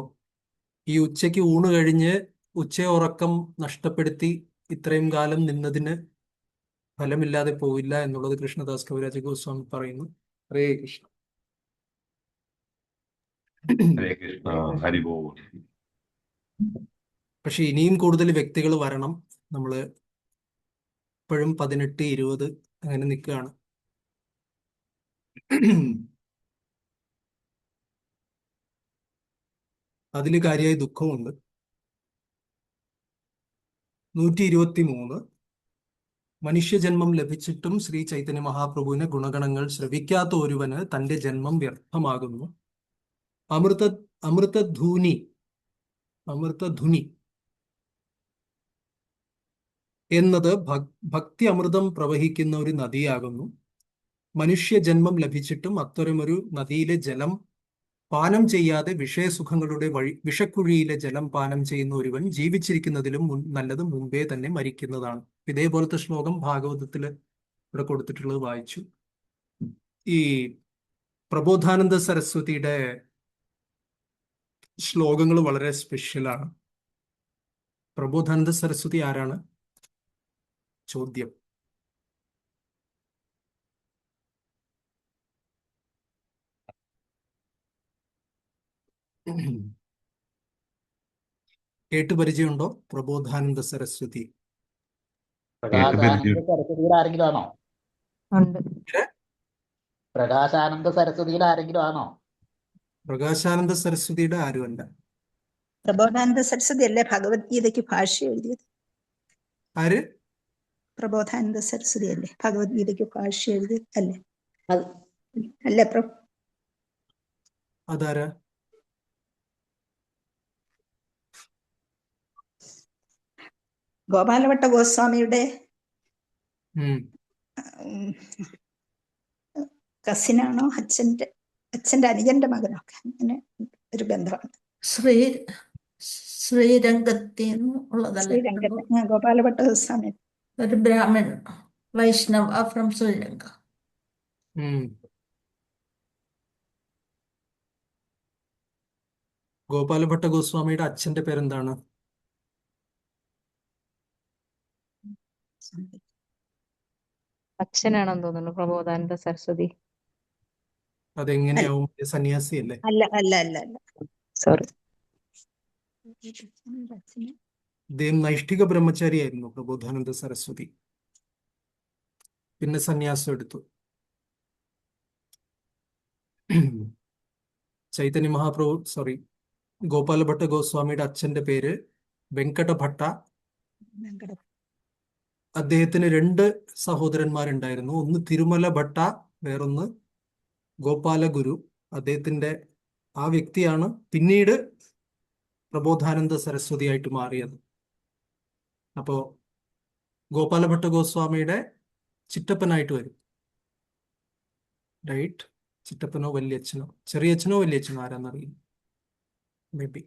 ഈ ഉച്ചയ്ക്ക് ഊണ് കഴിഞ്ഞ് ഉച്ചയുറക്കം നഷ്ടപ്പെടുത്തി ഇത്രയും കാലം നിന്നതിന് ഫലമില്ലാതെ പോവില്ല എന്നുള്ളത് കൃഷ്ണദാസ് കവിരാജ് ഗോസ്വാമി പറയുന്നു. ഹരേ കൃഷ്ണ. ഹരേ കൃഷ്ണ. ഹരി ബോൾ. പക്ഷെ ഇനിയും കൂടുതൽ വ്യക്തികൾ വരണം. നമ്മള് ഇപ്പോഴും 18, 20 അങ്ങനെ നിൽക്കുകയാണ്. അതിൽ കാര്യമായ ദുഃഖമുണ്ട്. 123 മനുഷ്യജന്മം ലഭിച്ചിട്ടും ശ്രീ ചൈതന്യ മഹാപ്രഭുവിന്റെ ഗുണഗണങ്ങൾ ശ്രവിക്കാത്ത ഒരുവന് തന്റെ ജന്മം വ്യർത്ഥമാകുന്നു. അമൃതധുനി എന്നത് ഭക്തി അമൃതം പ്രവഹിക്കുന്ന ഒരു നദിയാകുന്നു. മനുഷ്യജന്മം ലഭിച്ചിട്ടും അത്തരമൊരു നദിയിലെ ജലം പാനം ചെയ്യാതെ വിഷയസുഖങ്ങളുടെ വിഷക്കുഴിയിലെ ജലം പാനം ചെയ്യുന്ന ഒരുവൻ ജീവിച്ചിരിക്കുന്നതിലും നല്ലത് മുമ്പേ തന്നെ മരിക്കുന്നതാണ്. ഇതേപോലത്തെ ശ്ലോകം ഭാഗവതത്തിൽ ഇവിടെ കൊടുത്തിട്ടുള്ളത് വായിച്ചു. ഈ പ്രബോധാനന്ദ സരസ്വതിയുടെ ശ്ലോകങ്ങൾ വളരെ സ്പെഷ്യലാണ്. പ്രബോധാനന്ദ സരസ്വതി ആരാണ്? ചോദ്യം. കേട്ട് പരിചയമുണ്ടോ പ്രബോധാനന്ദ സരസ്വതി? പ്രകാശാനന്ദ സരസ്വതിയുടെ ആരെങ്കിലും ആണോ? ഉണ്ട്. പ്രകാശാനന്ദ സരസ്വതിയുടെ ആരെങ്കിലും ആണോ? പ്രകാശാനന്ദ സരസ്വതിയുടെ ആരുമല്ല. പ്രബോധാനന്ദ സരസ്വതി അല്ലേ ഭഗവത്ഗീതയ്ക്ക് ഭാഷ്യം എഴുതിയത്? ആര്? പ്രബോധാനന്ദ സരസ്വതി അല്ലേ ഭഗവത്ഗീതയ്ക്ക് ഭാഷ്യം എഴുതിയത്? അല്ലേ അത് അല്ലേ പ്രഭു? അതാരാ? ഗോപാലഭട്ട ഗോസ്വാമിയുടെ കസിനാണോ, അച്ഛന്റെ അനുജന്റെ മകനോ? അങ്ങനെ ഒരു ബന്ധമാണ്. ശ്രീരംഗത്തിന് ഉള്ളതല്ലേ? ശ്രീരംഗത്ത് ഗോപാലഭട്ട ഗോസ്വാമി ഒരു ബ്രാഹ്മൺ വൈഷ്ണവ് ഫ്രം ശ്രീലങ്ക. ഗോപാലഭട്ട ഗോസ്വാമിയുടെ അച്ഛന്റെ പേരെന്താണ്? അച്ഛനാണെന്ന് തോന്നുന്നു പ്രബോധാനന്ദ സരസ്വതി. അതെങ്ങനെയാവും? സന്യാസി അല്ലേ? അല്ല അല്ല അല്ല അല്ല സോറി. അദ്ദേഹം നൈഷ്ഠിക ബ്രഹ്മചാരിയായിരുന്നു പ്രബോധാനന്ദ സരസ്വതി. പിന്നെ സന്യാസം എടുത്തു. ചൈതന്യ മഹാപ്രഭു ഗോപാലഭട്ട ഗോസ്വാമിയുടെ അച്ഛന്റെ പേര് വെങ്കടഭട്ട. അദ്ദേഹത്തിന് 2 സഹോദരന്മാരുണ്ടായിരുന്നു. ഒന്ന് തിരുമല ഭട്ട, വേറൊന്ന് ഗോപാലഗുരു. അദ്ദേഹത്തിന്റെ ആ വ്യക്തിയാണ് പിന്നീട് പ്രബോധാനന്ദ സരസ്വതിയായിട്ട് മാറിയത്. അപ്പോ ഗോപാലഭട്ട ഗോസ്വാമിയുടെ ചിറ്റപ്പനായിട്ട് വരും, റൈറ്റ്? ചിറ്റപ്പനോ വല്യച്ഛനോ, ചെറിയച്ഛനോ വല്യച്ഛനോ ആരാന്നറിയില്ല, മേ ബി.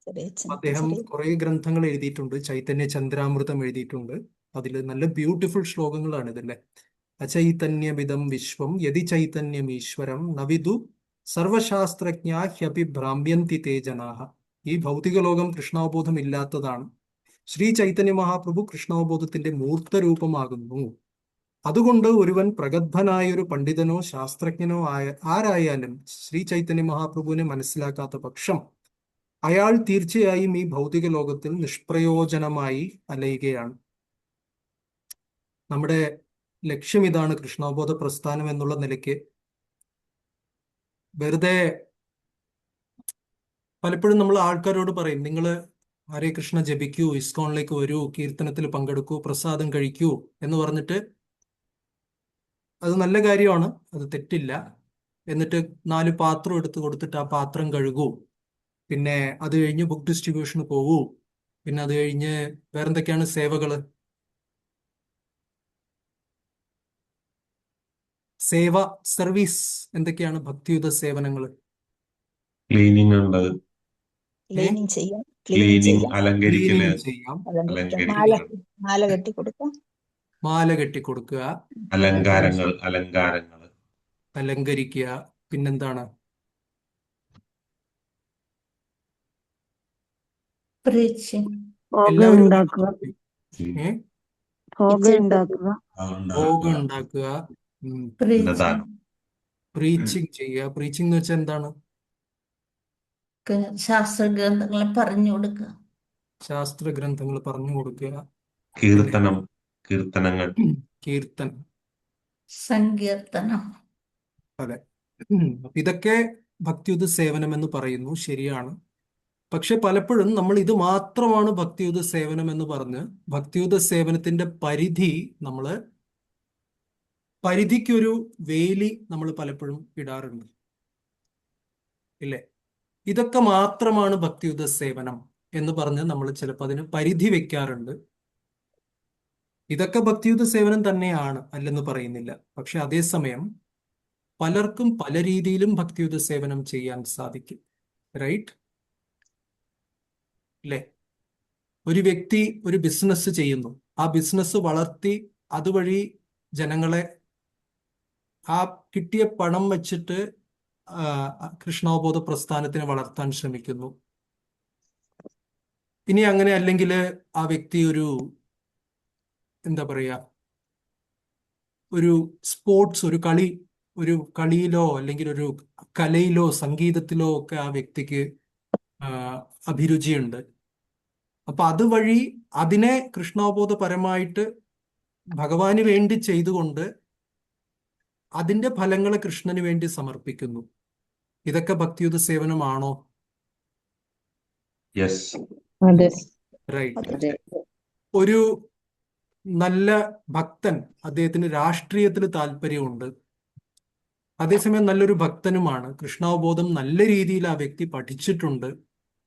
ചെറിയച്ഛനൊക്കെ അദ്ദേഹം ചെറിയ കുറെ ഗ്രന്ഥങ്ങൾ എഴുതിയിട്ടുണ്ട്. ചൈതന്യ ചന്ദ്രാമൃതം എഴുതിയിട്ടുണ്ട്. അതിൽ നല്ല ബ്യൂട്ടിഫുൾ ശ്ലോകങ്ങളാണ് ഇതല്ലേ. അചൈതന്യമിതം വിശ്വം യതി ചൈതന്യം ഈശ്വരം നവിദു സർവശാസ്ത്രജ്ഞാ ഹ്യപി ഭ്രാമ്യന്തി തേ ജനാഹ. ഈ ഭൗതിക ലോകം കൃഷ്ണാവബോധം ഇല്ലാത്തതാണ്. ശ്രീ ചൈതന്യ മഹാപ്രഭു കൃഷ്ണാവബോധത്തിന്റെ മൂർത്തരൂപമാകുന്നു. അതുകൊണ്ട് ഒരുവൻ പ്രഗത്ഭനായൊരു പണ്ഡിതനോ ശാസ്ത്രജ്ഞനോ ആരായാലും ശ്രീ ചൈതന്യ മഹാപ്രഭുവിനെ മനസ്സിലാക്കാത്ത പക്ഷം അയാൾ തീർച്ചയായും ഈ ഭൗതിക ലോകത്തിൽ നിഷ്പ്രയോജനമായി അലയുകയാണ്. നമ്മുടെ ലക്ഷ്യം ഇതാണ്, കൃഷ്ണാവബോധ പ്രസ്ഥാനം എന്നുള്ള നിലയ്ക്ക്. വെറുതെ പലപ്പോഴും നമ്മൾ ആൾക്കാരോട് പറയും, നിങ്ങൾ ഹരേ കൃഷ്ണ ജപിക്കൂ, ഇസ്കോണിലേക്ക് വരൂ, കീർത്തനത്തിൽ പങ്കെടുക്കൂ, പ്രസാദം കഴിക്കൂ എന്ന് പറഞ്ഞിട്ട്, അത് നല്ല കാര്യമാണ്, അത് തെറ്റില്ല. എന്നിട്ട് 4 പാത്രം എടുത്ത് കൊടുത്തിട്ട് ആ പാത്രം കഴുകൂ, പിന്നെ അത് കഴിഞ്ഞ് ബുക്ക് ഡിസ്ട്രിബ്യൂഷന് പോകൂ, പിന്നെ അത് കഴിഞ്ഞ് വേറെന്തൊക്കെയാണ് സേവകള്, സേവ സർവീസ് എന്തൊക്കെയാണ് ഭക്തിയുത സേവനങ്ങൾ? ക്ലീനിങ് ഉണ്ട്, ക്ലീനിങ് ചെയ്യാം, ക്ലീൻ ക്ലീനിങ്, ചെയ്യാം, അലങ്കരിക്കല്, ക്ലീനിങ് ചെയ്യാം, അലങ്കരിക്കാം, അലങ്കരിക്കല്, മാല കെട്ടി കൊടുക്കാം, മാല കെട്ടിക്കൊടുക്കുക, അലങ്കാരങ്ങൾ, അലങ്കരിക്കുക, പിന്നെന്താണ്? preaching, പുക എല്ലാവരും ഉണ്ടാക്കുക, പുക ഉണ്ടാക്കുക, ഭോഗം ഉണ്ടാക്കുക, preaching, അന്നദാനം, പ്രീച്ചിങ് ചെയ്യുക. പ്രീച്ചിങ് എന്ന് വെച്ചാൽ എന്താണ്? ശാസ്ത്രഗ്രന്ഥങ്ങൾ പറഞ്ഞു കൊടുക്കുക, ശാസ്ത്ര ഗ്രന്ഥങ്ങൾ പറഞ്ഞു കൊടുക്കുക, കീർത്തനങ്ങൾ, കീർത്തനം, സങ്കീർത്തനം. അതെ. അപ്പൊ ഇതൊക്കെ ഭക്തിയുത സേവനം എന്ന് പറയുന്നു, ശരിയാണ്. പക്ഷെ പലപ്പോഴും നമ്മൾ ഇത് മാത്രമാണ് ഭക്തിയുത സേവനം എന്ന് പറഞ്ഞ് ഭക്തിയുത സേവനത്തിന്റെ പരിധിക്കൊരു വേലി നമ്മൾ പലപ്പോഴും ഇടാറുണ്ട്, ഇല്ലേ? ഇതൊക്കെ മാത്രമാണ് ഭക്തിയുത സേവനം എന്ന് പറഞ്ഞ് നമ്മൾ ചിലപ്പോൾ അതിന് പരിധി വെക്കാറുണ്ട്. ഇതൊക്കെ ഭക്തിയുത സേവനം തന്നെയാണ്, അല്ലെന്ന് പറയുന്നില്ല. പക്ഷെ അതേസമയം പലർക്കും പല രീതിയിലും ഭക്തിയുത സേവനം ചെയ്യാൻ സാധിക്കും, റൈറ്റ്? അല്ലേ? ഒരു വ്യക്തി ഒരു ബിസിനസ് ചെയ്യുന്നു, ആ ബിസിനസ് വളർത്തി അതുവഴി ജനങ്ങളെ ആ കിട്ടിയ പണം വെച്ചിട്ട് കൃഷ്ണാവബോധ പ്രസ്ഥാനത്തിനെ വളർത്താൻ ശ്രമിക്കുന്നു. ഇനി അങ്ങനെ അല്ലെങ്കിൽ ആ വ്യക്തി എന്താ പറയാ, ഒരു സ്പോർട്സ്, ഒരു കളിയിലോ അല്ലെങ്കിൽ ഒരു കലയിലോ സംഗീതത്തിലോ ഒക്കെ ആ വ്യക്തിക്ക് അഭിരുചിയുണ്ട്. അപ്പൊ അതുവഴി അതിനെ കൃഷ്ണാവബോധപരമായിട്ട് ഭഗവാന് വേണ്ടി ചെയ്തുകൊണ്ട് അതിന്റെ ഫലങ്ങളെ കൃഷ്ണന് വേണ്ടി സമർപ്പിക്കുന്നു. ഇതൊക്കെ ഭക്തിയുത സേവനമാണോ? യെസ്, അതെ. റൈറ്റ്. ഒരു നല്ല ഭക്തൻ, അദ്ദേഹത്തിന് രാഷ്ട്രീയത്തിൽ താല്പര്യമുണ്ട്, അതേസമയം നല്ലൊരു ഭക്തനുമാണ്, കൃഷ്ണാവബോധം നല്ല രീതിയിൽ ആ വ്യക്തി പഠിച്ചിട്ടുണ്ട്,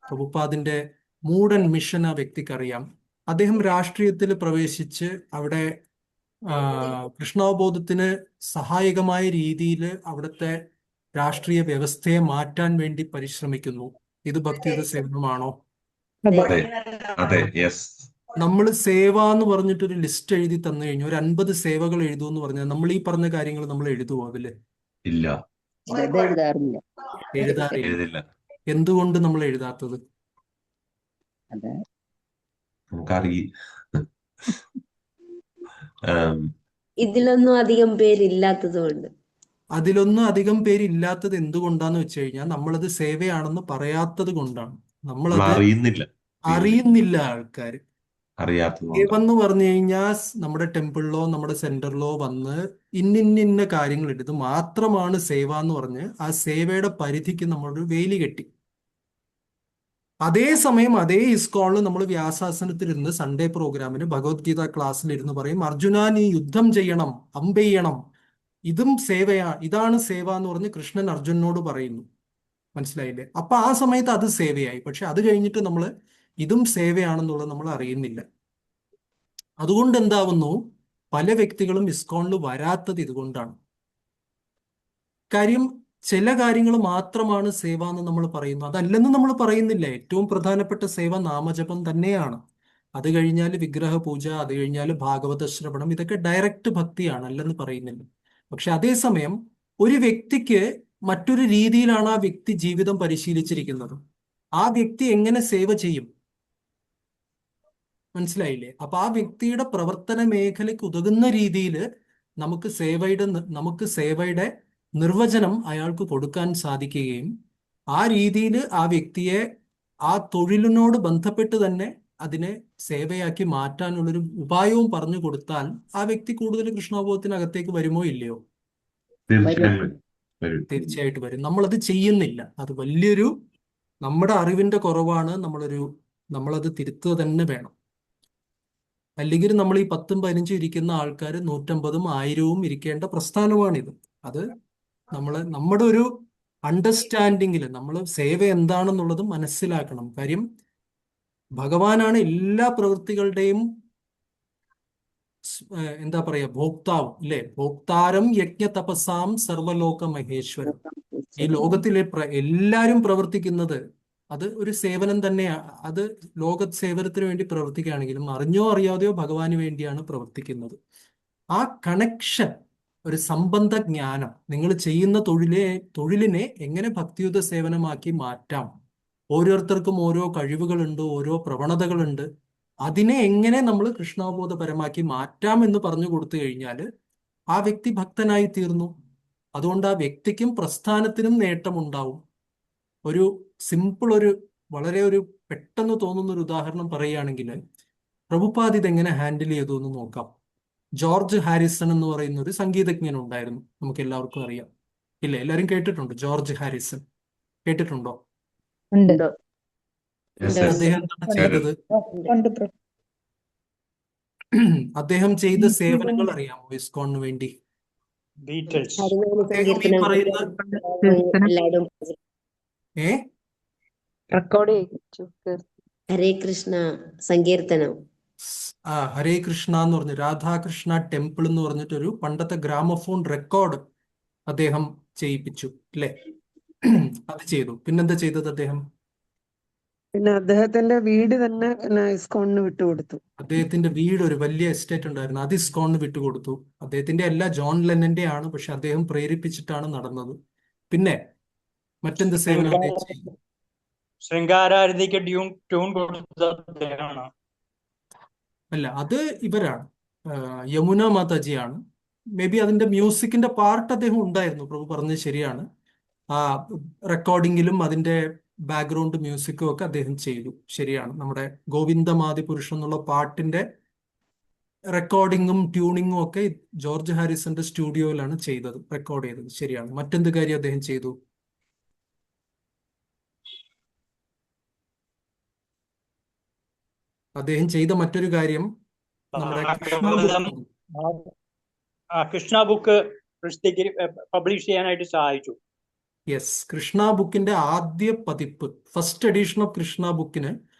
പ്രഭുപാദിന്റെ മൂഡ് ആൻഡ് മിഷൻ ആ വ്യക്തിക്കറിയാം. അദ്ദേഹം രാഷ്ട്രീയത്തിൽ പ്രവേശിച്ച് അവിടെ കൃഷ്ണാവബോധത്തിന് സഹായകമായ രീതിയിൽ അവിടുത്തെ രാഷ്ട്രീയ വ്യവസ്ഥയെ മാറ്റാൻ വേണ്ടി പരിശ്രമിക്കുന്നു. ഇത് ഭക്തിയുടെ സേവനമാണോ? അതെ, അതെ, യെസ്. നമ്മൾ സേവ എന്ന് പറഞ്ഞിട്ടൊരു ലിസ്റ്റ് എഴുതി തന്നു കഴിഞ്ഞു, ഒരു 50 സേവകൾ എഴുതൂ എന്ന് പറഞ്ഞാൽ നമ്മൾ ഈ പറഞ്ഞ കാര്യങ്ങൾ നമ്മൾ എഴുതുമോ അതില്? ഇല്ല, എഴുതാറില്ല. എഴുതില്ല. എന്തുകൊണ്ട് നമ്മൾ എഴുതാത്തത്? ഇതിലൊന്നും അധികം പേരില്ലാത്തത് കൊണ്ട്. അതിലൊന്നും അധികം പേരില്ലാത്തത് എന്തുകൊണ്ടാന്ന് വെച്ച് കഴിഞ്ഞാൽ നമ്മളത് സേവയാണെന്ന് പറയാത്തത് കൊണ്ടാണ്. നമ്മളത് അറിയുന്നില്ല ആൾക്കാർ. സേവെന്ന് പറഞ്ഞു കഴിഞ്ഞാൽ നമ്മുടെ ടെമ്പിളിലോ നമ്മുടെ സെന്ററിലോ വന്ന് ഇന്ന കാര്യങ്ങൾ ഇത് മാത്രമാണ് സേവ എന്ന് പറഞ്ഞ് ആ സേവയുടെ പരിധിക്ക് നമ്മളൊരു വേലി കെട്ടി. അതേസമയം അതേ ഇസ്കോണിൽ നമ്മൾ വ്യാസാസനത്തിലിരുന്ന് സൺഡേ പ്രോഗ്രാമിന് ഭഗവത്ഗീത ക്ലാസ്സിലിരുന്ന് പറയും, അർജുന നീ യുദ്ധം ചെയ്യണം, അമ്പെയ്യണം, ഇതും സേവയാ, ഇതാണ് സേവ എന്ന് പറഞ്ഞ് കൃഷ്ണൻ അർജുനനോട് പറയുന്നു. മനസ്സിലായില്ലേ? അപ്പൊ ആ സമയത്ത് അത് സേവയായി. പക്ഷെ അത് കഴിഞ്ഞിട്ട് നമ്മൾ ഇതും സേവയാണെന്നുള്ളത് നമ്മൾ അറിയുന്നില്ല. അതുകൊണ്ട് എന്താവുന്നു, പല വ്യക്തികളും ഇസ്കോണിൽ വരാത്തത് ഇതുകൊണ്ടാണ്. കാര്യം ചില കാര്യങ്ങൾ മാത്രമാണ് സേവ എന്ന് നമ്മൾ പറയുന്നു. അതല്ലെന്ന് നമ്മൾ പറയുന്നില്ല. ഏറ്റവും പ്രധാനപ്പെട്ട സേവ നാമജപം തന്നെയാണ്. അത് കഴിഞ്ഞാൽ വിഗ്രഹ പൂജ, അത് കഴിഞ്ഞാൽ ഭാഗവത ശ്രവണം, ഇതൊക്കെ ഡയറക്റ്റ് ഭക്തിയാണ്, അല്ലെന്ന് പറയുന്നില്ല. പക്ഷെ അതേസമയം ഒരു വ്യക്തിക്ക് മറ്റൊരു രീതിയിലാണ് ആ വ്യക്തി ജീവിതം പരിശീലിച്ചിരിക്കുന്നത്. ആ വ്യക്തി എങ്ങനെ സേവ ചെയ്യും? മനസ്സിലായില്ലേ? അപ്പൊ ആ വ്യക്തിയുടെ പ്രവർത്തന മേഖലയ്ക്ക് ഉതകുന്ന രീതിയിൽ നമുക്ക് സേവയുടെ നിർവചനം അയാൾക്ക് കൊടുക്കാൻ സാധിക്കുകയും ആ രീതിയിൽ ആ വ്യക്തിയെ ആ തൊഴിലിനോട് ബന്ധപ്പെട്ട് തന്നെ അതിനെ സേവയാക്കി മാറ്റാനുള്ളൊരു ഉപായവും പറഞ്ഞു കൊടുത്താൽ ആ വ്യക്തി കൂടുതൽ കൃഷ്ണാവബോധത്തിനകത്തേക്ക് വരുമോ ഇല്ലയോ? തീർച്ചയായും വരും. തീർച്ചയായിട്ടും വരും. നമ്മളത് ചെയ്യുന്നില്ല. അത് വലിയൊരു നമ്മുടെ അറിവിന്റെ കുറവാണ്. നമ്മളത് തിരുത്തുക തന്നെ വേണം. അല്ലെങ്കിൽ നമ്മൾ ഈ 10ഉം 15ഉം ഇരിക്കുന്ന ആൾക്കാർ 150ഉം 1000ഉം ഇരിക്കേണ്ട പ്രസ്ഥാനമാണിത്. അത് നമ്മുടെ ഒരു അണ്ടർസ്റ്റാൻഡിങ്ങിൽ നമ്മൾ സേവ എന്താണെന്നുള്ളത് മനസ്സിലാക്കണം. കാര്യം ഭഗവാനാണ് എല്ലാ പ്രവൃത്തികളുടെയും എന്താ പറയാ, ഭോക്താവ്, അല്ലേ? ഭോക്താരം യജ്ഞ തപസാം സർവലോക മഹേശ്വരം. ഈ ലോകത്തിലെ എല്ലാവരും പ്രവർത്തിക്കുന്നത് അത് ഒരു സേവനം തന്നെയാണ്. അത് ലോക സേവനത്തിന് വേണ്ടി പ്രവർത്തിക്കുകയാണെങ്കിലും അറിഞ്ഞോ അറിയാതെയോ ഭഗവാന് വേണ്ടിയാണ് പ്രവർത്തിക്കുന്നത്. ആ കണക്ഷൻ, ഒരു സംബന്ധ ജ്ഞാനം, നിങ്ങൾ ചെയ്യുന്ന തൊഴിലിനെ എങ്ങനെ ഭക്തിയുത സേവനമാക്കി മാറ്റാം. ഓരോരുത്തർക്കും ഓരോ കഴിവുകളുണ്ട്, ഓരോ പ്രവണതകളുണ്ട്. അതിനെ എങ്ങനെ നമ്മൾ കൃഷ്ണാവബോധപരമാക്കി മാറ്റാം എന്ന് പറഞ്ഞു കൊടുത്തു കഴിഞ്ഞാൽ ആ വ്യക്തി ഭക്തനായി തീർന്നു. അതുകൊണ്ട് ആ വ്യക്തിക്കും പ്രസ്ഥാനത്തിനും നേട്ടമുണ്ടാവും. ഒരു സിമ്പിൾ, വളരെ പെട്ടെന്ന് തോന്നുന്ന ഒരു ഉദാഹരണം പറയുകയാണെങ്കിൽ, പ്രഭുപാദ് ഇതെങ്ങനെ ഹാൻഡിൽ ചെയ്തു എന്ന് നോക്കാം. ജോർജ് ഹാരിസൺ എന്ന് പറയുന്ന ഒരു സംഗീതജ്ഞൻ ഉണ്ടായിരുന്നു, നമുക്ക് എല്ലാവർക്കും അറിയാം, ഇല്ലേ? എല്ലാവരും കേട്ടിട്ടുണ്ട് ജോർജ് ഹാരിസൺ? കേട്ടിട്ടുണ്ടോ? ഉണ്ട്. Yes, yes. അദ്ദേഹം എന്താണ് ചെയ്തത്? ഉണ്ട് പ്രഭു. അദ്ദേഹം ചെയ്ത സേവനങ്ങൾ അറിയാമോ ഇസ്കോണിന് വേണ്ടി? ബീറ്റൽസ്. ഹരിനാമ അദ്ദേഹം ഈ സങ്കീർത്തനം പറയുന്ന എല്ലാവരും റെക്കോർഡ് ചെയ്യിച്ചു. ഹരേ കൃഷ്ണ സങ്കീർത്തനം. ഹരേ കൃഷ്ണ എന്ന് പറഞ്ഞ് രാധാകൃഷ്ണ ടെമ്പിൾ എന്ന് പറഞ്ഞിട്ടൊരു പണ്ടത്തെ ഗ്രാമഫോൺ റെക്കോർഡ് അദ്ദേഹം ചെയ്യിപ്പിച്ചു, അല്ലേ? അത് ചെയ്തു. പിന്നെന്താ ചെയ്തത് അദ്ദേഹം? പിന്നെ അദ്ദേഹത്തിന്റെ വീട് തന്നെ ഇസ്കോണിന് വിട്ടുകൊടുത്തു. അദ്ദേഹത്തിന്റെ വീട്, ഒരു വലിയ എസ്റ്റേറ്റ് ഉണ്ടായിരുന്നു, അത് ഇസ്കോണിന് വിട്ടുകൊടുത്തു. അദ്ദേഹത്തിന്റെ അല്ല, ജോൺ ലെന്നന്റെ ആണ്, പക്ഷെ അദ്ദേഹം പ്രേരിപ്പിച്ചിട്ടാണ് നടന്നത്. പിന്നെ മറ്റെന്ത് സേവനം അദ്ദേഹം ചെയ്തു? ശൃംഗാരാരതിക്ക് ട്യൂൺ കൊടുത്തത് അദ്ദേഹമാണ്. അല്ല, അത് ഇവരാണ്, യമുന മാതാജിയാണ്. മേ ബി അതിന്റെ മ്യൂസിക്കിന്റെ പാർട്ട് അദ്ദേഹം ഉണ്ടായിരുന്നു. പ്രഭു പറഞ്ഞത് ശരിയാണ്. ആ റെക്കോർഡിങ്ങിലും അതിന്റെ ബാക്ക്ഗ്രൗണ്ട് മ്യൂസിക്കും ഒക്കെ അദ്ദേഹം ചെയ്തു, ശരിയാണ്. നമ്മുടെ ഗോവിന്ദമാദി പുരുഷൻ എന്നുള്ള പാട്ടിന്റെ റെക്കോർഡിങ്ങും ട്യൂണിങ്ങും ഒക്കെ ജോർജ് ഹാരിസന്റെ സ്റ്റുഡിയോയിലാണ് ചെയ്തത്, റെക്കോർഡ് ചെയ്തത്, ശരിയാണ്. മറ്റെന്ത് കാര്യം അദ്ദേഹം ചെയ്തു? അദ്ദേഹം ചെയ്ത മറ്റൊരു കാര്യം നമ്മുടെ കൃഷ്ണ ബുക്ക് പബ്ലിഷ് ചെയ്യാനായിട്ട് സഹായിച്ചു. യെസ്, കൃഷ്ണ ബുക്കിന്റെ ആദ്യ പതിപ്പ്, ഫസ്റ്റ് എഡിഷൻ ഓഫ് കൃഷ്ണ ബുക്കിന്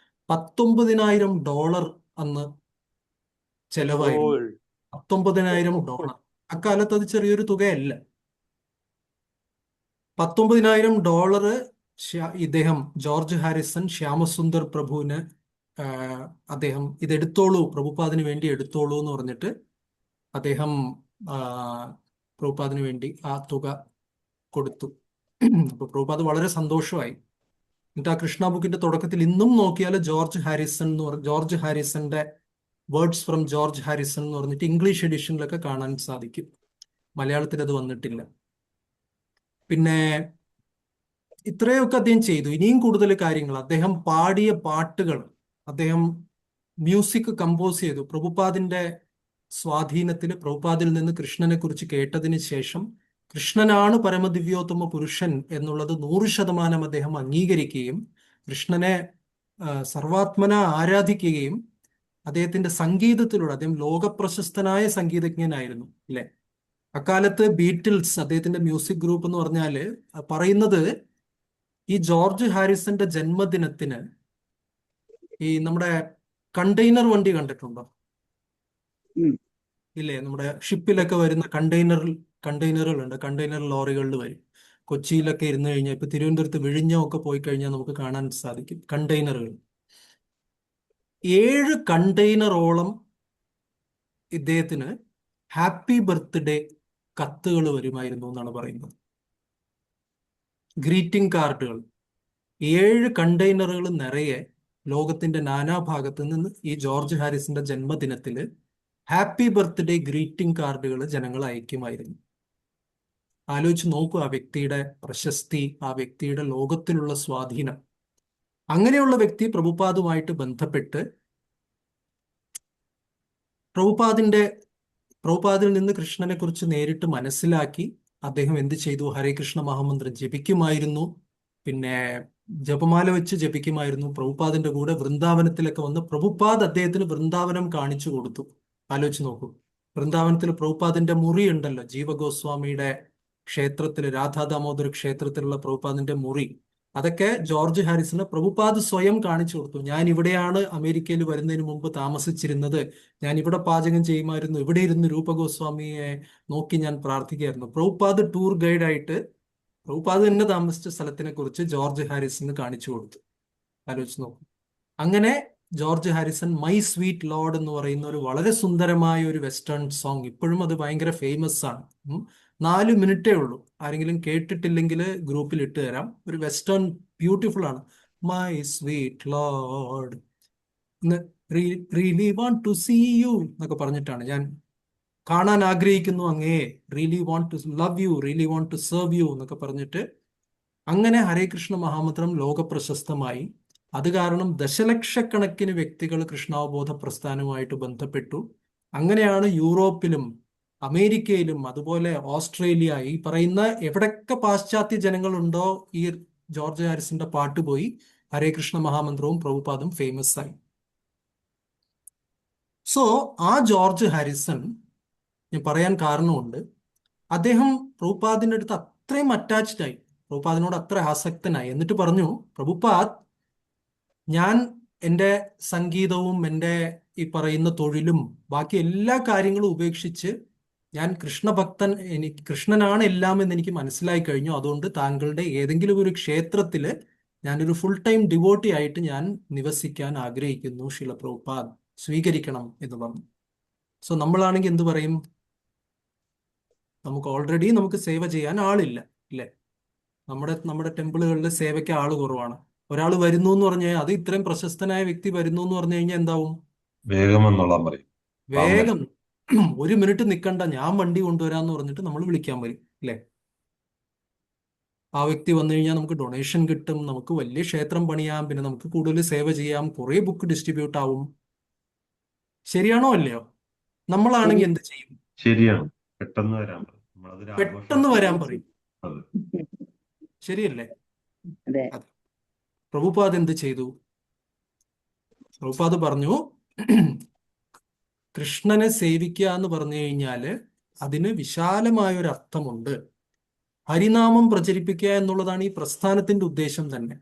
$19,000 അന്ന് ചെലവായിരുന്നു. $19,000. അക്കാലത്ത് അത് ചെറിയൊരു തുകയല്ല. $19,000 ഇദ്ദേഹം ജോർജ് ഹാരിസൺ ശ്യാമസുന്ദർ പ്രഭുവിന് അദ്ദേഹം ഇതെടുത്തോളൂ, പ്രഭുപാദിന് വേണ്ടി എടുത്തോളൂ എന്ന് പറഞ്ഞിട്ട് അദ്ദേഹം പ്രഭുപാദിന് വേണ്ടി ആ തുക കൊടുത്തു. അപ്പൊ പ്രഭുപാദ് വളരെ സന്തോഷമായി. എന്നിട്ട് ആ കൃഷ്ണ ബുക്കിന്റെ തുടക്കത്തിൽ ഇന്നും നോക്കിയാൽ ജോർജ് ഹാരിസന്റെ വേർഡ്സ് ഫ്രം ജോർജ് ഹാരിസൺ എന്ന് പറഞ്ഞിട്ട് ഇംഗ്ലീഷ് എഡിഷനിലൊക്കെ കാണാൻ സാധിക്കും. മലയാളത്തിൽ അത് വന്നിട്ടില്ല. പിന്നെ ഇത്രയൊക്കെ അദ്ദേഹം ചെയ്തു. ഇനിയും കൂടുതൽ കാര്യങ്ങൾ, അദ്ദേഹം പാടിയ പാട്ടുകൾ, അദ്ദേഹം മ്യൂസിക് കമ്പോസ് ചെയ്തു. പ്രഭുപാദിന്റെ സ്വാധീനത്തിൽ, പ്രഭുപാദിൽ നിന്ന് കൃഷ്ണനെ കുറിച്ച് കേട്ടതിന് ശേഷം കൃഷ്ണനാണ് പരമദിവ്യോത്തമ പുരുഷൻ എന്നുള്ളത് 100% അദ്ദേഹം അംഗീകരിക്കുകയും കൃഷ്ണനെ സർവാത്മന ആരാധിക്കുകയും അദ്ദേഹത്തിന്റെ സംഗീതത്തിലൂടെ, അദ്ദേഹം ലോകപ്രശസ്തനായ സംഗീതജ്ഞനായിരുന്നു, അല്ലെ? അക്കാലത്ത് ബീറ്റിൽസ്, അദ്ദേഹത്തിന്റെ മ്യൂസിക് ഗ്രൂപ്പ് എന്ന് പറഞ്ഞാല് പറയുന്നത്, ഈ ജോർജ് ഹാരിസന്റെ ജന്മദിനത്തിന് ഈ നമ്മുടെ കണ്ടെയ്നർ വണ്ടി കണ്ടിട്ടുണ്ടോ? ഇല്ലേ? നമ്മുടെ ഷിപ്പിലൊക്കെ വരുന്ന കണ്ടെയ്നറുകളുണ്ട്, കണ്ടെയ്നർ ലോറികളിൽ വരും. കൊച്ചിയിലൊക്കെ ഇരുന്ന് കഴിഞ്ഞാൽ ഇപ്പൊ തിരുവനന്തപുരത്ത് വിഴിഞ്ഞമൊക്കെ പോയി കഴിഞ്ഞാൽ നമുക്ക് കാണാൻ സാധിക്കും കണ്ടെയ്നറുകൾ. 7 കണ്ടെയ്നറോളം ഇദ്ദേഹത്തിന് ഹാപ്പി ബർത്ത്ഡേ കത്തുകൾ വരുമായിരുന്നു എന്നാണ് പറയുന്നത്. ഗ്രീറ്റിംഗ് കാർഡുകൾ 7 കണ്ടെയ്നറുകൾ നിറയെ ലോകത്തിന്റെ നാനാഭാഗത്ത് നിന്ന് ഈ ജോർജ് ഹാരിസിന്റെ ജന്മദിനത്തില് ഹാപ്പി ബർത്ത്ഡേ ഗ്രീറ്റിംഗ് കാർഡുകൾ ജനങ്ങൾ അയക്കുമായിരുന്നു. ആലോചിച്ച് നോക്കൂ ആ വ്യക്തിയുടെ പ്രശസ്തി, ആ വ്യക്തിയുടെ ലോകത്തിലുള്ള സ്വാധീനം. അങ്ങനെയുള്ള വ്യക്തി പ്രഭുപാദുമായിട്ട് ബന്ധപ്പെട്ട് പ്രഭുപാദിൽ നിന്ന് കൃഷ്ണനെ കുറിച്ച് നേരിട്ട് മനസ്സിലാക്കി അദ്ദേഹം എന്ത് ചെയ്തു? ഹരേ കൃഷ്ണ മഹാമന്ത്രം ജപിക്കുമായിരുന്നു, പിന്നെ ജപമാല വെച്ച് ജപിക്കുമായിരുന്നു. പ്രഭുപാദിന്റെ കൂടെ വൃന്ദാവനത്തിലൊക്കെ വന്ന് പ്രഭുപാദ് അദ്ദേഹത്തിന് വൃന്ദാവനം കാണിച്ചു കൊടുത്തു. ആലോചിച്ച് നോക്കൂ, വൃന്ദാവനത്തിൽ പ്രഭുപാദിന്റെ മുറി ഉണ്ടല്ലോ, ജീവഗോസ്വാമിയുടെ ക്ഷേത്രത്തില്, രാധാ ദാമോദർ ക്ഷേത്രത്തിലുള്ള പ്രഭുപാദിന്റെ മുറി, അതൊക്കെ ജോർജ് ഹാരിസിന് പ്രഭുപാദ് സ്വയം കാണിച്ചു കൊടുത്തു. ഞാൻ ഇവിടെയാണ് അമേരിക്കയിൽ വരുന്നതിന് മുമ്പ് താമസിച്ചിരുന്നത്, ഞാൻ ഇവിടെ പാചകം ചെയ്യുമായിരുന്നു, ഇവിടെ ഇരുന്ന് രൂപഗോസ്വാമിയെ നോക്കി ഞാൻ പ്രാർത്ഥിക്കുകയായിരുന്നു. പ്രഭുപാദ് ടൂർ ഗൈഡായിട്ട് പ്രഭുപാദ് തന്നെ താമസിച്ച സ്ഥലത്തിനെ കുറിച്ച് ജോർജ് ഹാരിസിന് കാണിച്ചു കൊടുത്തു. ആലോചിച്ച് നോക്കൂ. അങ്ങനെ George Harrison my sweet Lord എന്ന് പറയുന്ന ഒരു വളരെ സുന്ദരമായ ഒരു വെസ്റ്റേൺ സോങ്, ഇപ്പോഴും അത് ഭയങ്കര ഫേമസ് ആണ്. 4 മിനിറ്റേ ഉള്ളൂ. ആരെങ്കിലും കേട്ടിട്ടില്ലെങ്കിൽ ഗ്രൂപ്പിൽ ഇട്ട് തരാം. ഒരു വെസ്റ്റേൺ ബ്യൂട്ടിഫുൾ ആണ്. My sweet lord really want to see you എന്നൊക്കെ പറഞ്ഞിട്ടാണ്, ഞാൻ കാണാൻ ആഗ്രഹിക്കുന്നു അങ്ങേ, really want to love you, really want to serve you എന്നൊക്കെ പറഞ്ഞിട്ട് അങ്ങനെ ഹരേ കൃഷ്ണ മഹാമന്ത്രം ലോകപ്രശസ്തമായി. അത് കാരണം ദശലക്ഷക്കണക്കിന് വ്യക്തികൾ കൃഷ്ണാവബോധ പ്രസ്ഥാനവുമായിട്ട് ബന്ധപ്പെട്ടു. അങ്ങനെയാണ് യൂറോപ്പിലും അമേരിക്കയിലും അതുപോലെ ഓസ്ട്രേലിയ, ഈ പറയുന്ന എവിടൊക്കെ പാശ്ചാത്യ ജനങ്ങളുണ്ടോ ഈ ജോർജ് ഹാരിസിന്റെ പാട്ട് പോയി ഹരേ കൃഷ്ണ മഹാമന്ത്രവും പ്രഭുപാദും ഫേമസ് ആയി. സോ ആ ജോർജ് ഹാരിസൺ, ഞാൻ പറയാൻ കാരണമുണ്ട്, അദ്ദേഹം പ്രഭുപാദിന്റെ അടുത്ത് അത്രയും അറ്റാച്ച്ഡ് ആയി, പ്രഭുപാദിനോട് അത്ര ആസക്തനായി. എന്നിട്ട് പറഞ്ഞു, പ്രഭുപാദ്, ഞാൻ എൻ്റെ സംഗീതവും എൻ്റെ ഈ പറയുന്ന തൊഴിലും ബാക്കി എല്ലാ കാര്യങ്ങളും ഉപേക്ഷിച്ച് ഞാൻ കൃഷ്ണഭക്തൻ, എനിക്ക് കൃഷ്ണനാണ് എല്ലാം എന്ന് എനിക്ക് മനസ്സിലായി കഴിഞ്ഞു. അതുകൊണ്ട് താങ്കളുടെ ഏതെങ്കിലും ഒരു ക്ഷേത്രത്തിൽ ഞാനൊരു ഫുൾ ടൈം ഡിവോട്ടി ആയിട്ട് ഞാൻ നിവസിക്കാൻ ആഗ്രഹിക്കുന്നു, ശില പ്രഭുപാദ് സ്വീകരിക്കണം എന്ന് പറഞ്ഞു. സോ നമ്മളാണെങ്കിൽ എന്ത് പറയും? നമുക്ക് ഓൾറെഡി നമുക്ക് സേവ ചെയ്യാൻ ആളില്ല, ഇല്ലേ? നമ്മുടെ ടെമ്പിളുകളിൽ സേവയ്ക്ക് ആള് കുറവാണ്. ഒരാൾ വരുന്നു എന്ന് പറഞ്ഞു കഴിഞ്ഞാൽ, അത് ഇത്രയും പ്രശസ്തനായ വ്യക്തി വരുന്നു എന്ന് പറഞ്ഞു കഴിഞ്ഞാൽ എന്താവും? വേഗം എന്നോളാൻ പറയും. വേഗം 1 മിനിറ്റ് നിൽക്കണ്ട, ഞാൻ വണ്ടി കൊണ്ടുവരാന്ന് പറഞ്ഞിട്ട് നമ്മൾ വിളിക്കാൻ വരും, അല്ലേ? ആ വ്യക്തി വന്നു കഴിഞ്ഞാൽ നമുക്ക് ഡൊണേഷൻ കിട്ടും, നമുക്ക് വലിയ ക്ഷേത്രം പണിയാം, പിന്നെ നമുക്ക് കൂടുതൽ സേവ ചെയ്യാം, കുറെ ബുക്ക് ഡിസ്ട്രിബ്യൂട്ട് ആവും. ശരിയാണോ അല്ലയോ? നമ്മളാണെങ്കിൽ എന്ത് ചെയ്യും? ശരിയാണ്, പെട്ടെന്ന് വരാൻ പറയും. നമ്മളതൊരു പെട്ടെന്ന് വരാൻ പറയും. അതെ. ശരിയല്ലേ? അതെ. പ്രഭുപാദ് എന്ത് ചെയ്തു? പ്രഭുപാദ് പറഞ്ഞു, കൃഷ്ണനെ സേവിക്കുക എന്ന് പറഞ്ഞു കഴിഞ്ഞാല് അതിന് വിശാലമായ ഒരു അർത്ഥമുണ്ട്. ഹരിനാമം പ്രചരിപ്പിക്കുക എന്നുള്ളതാണ് ഈ പ്രസ്ഥാനത്തിന്റെ ഉദ്ദേശം തന്നെ.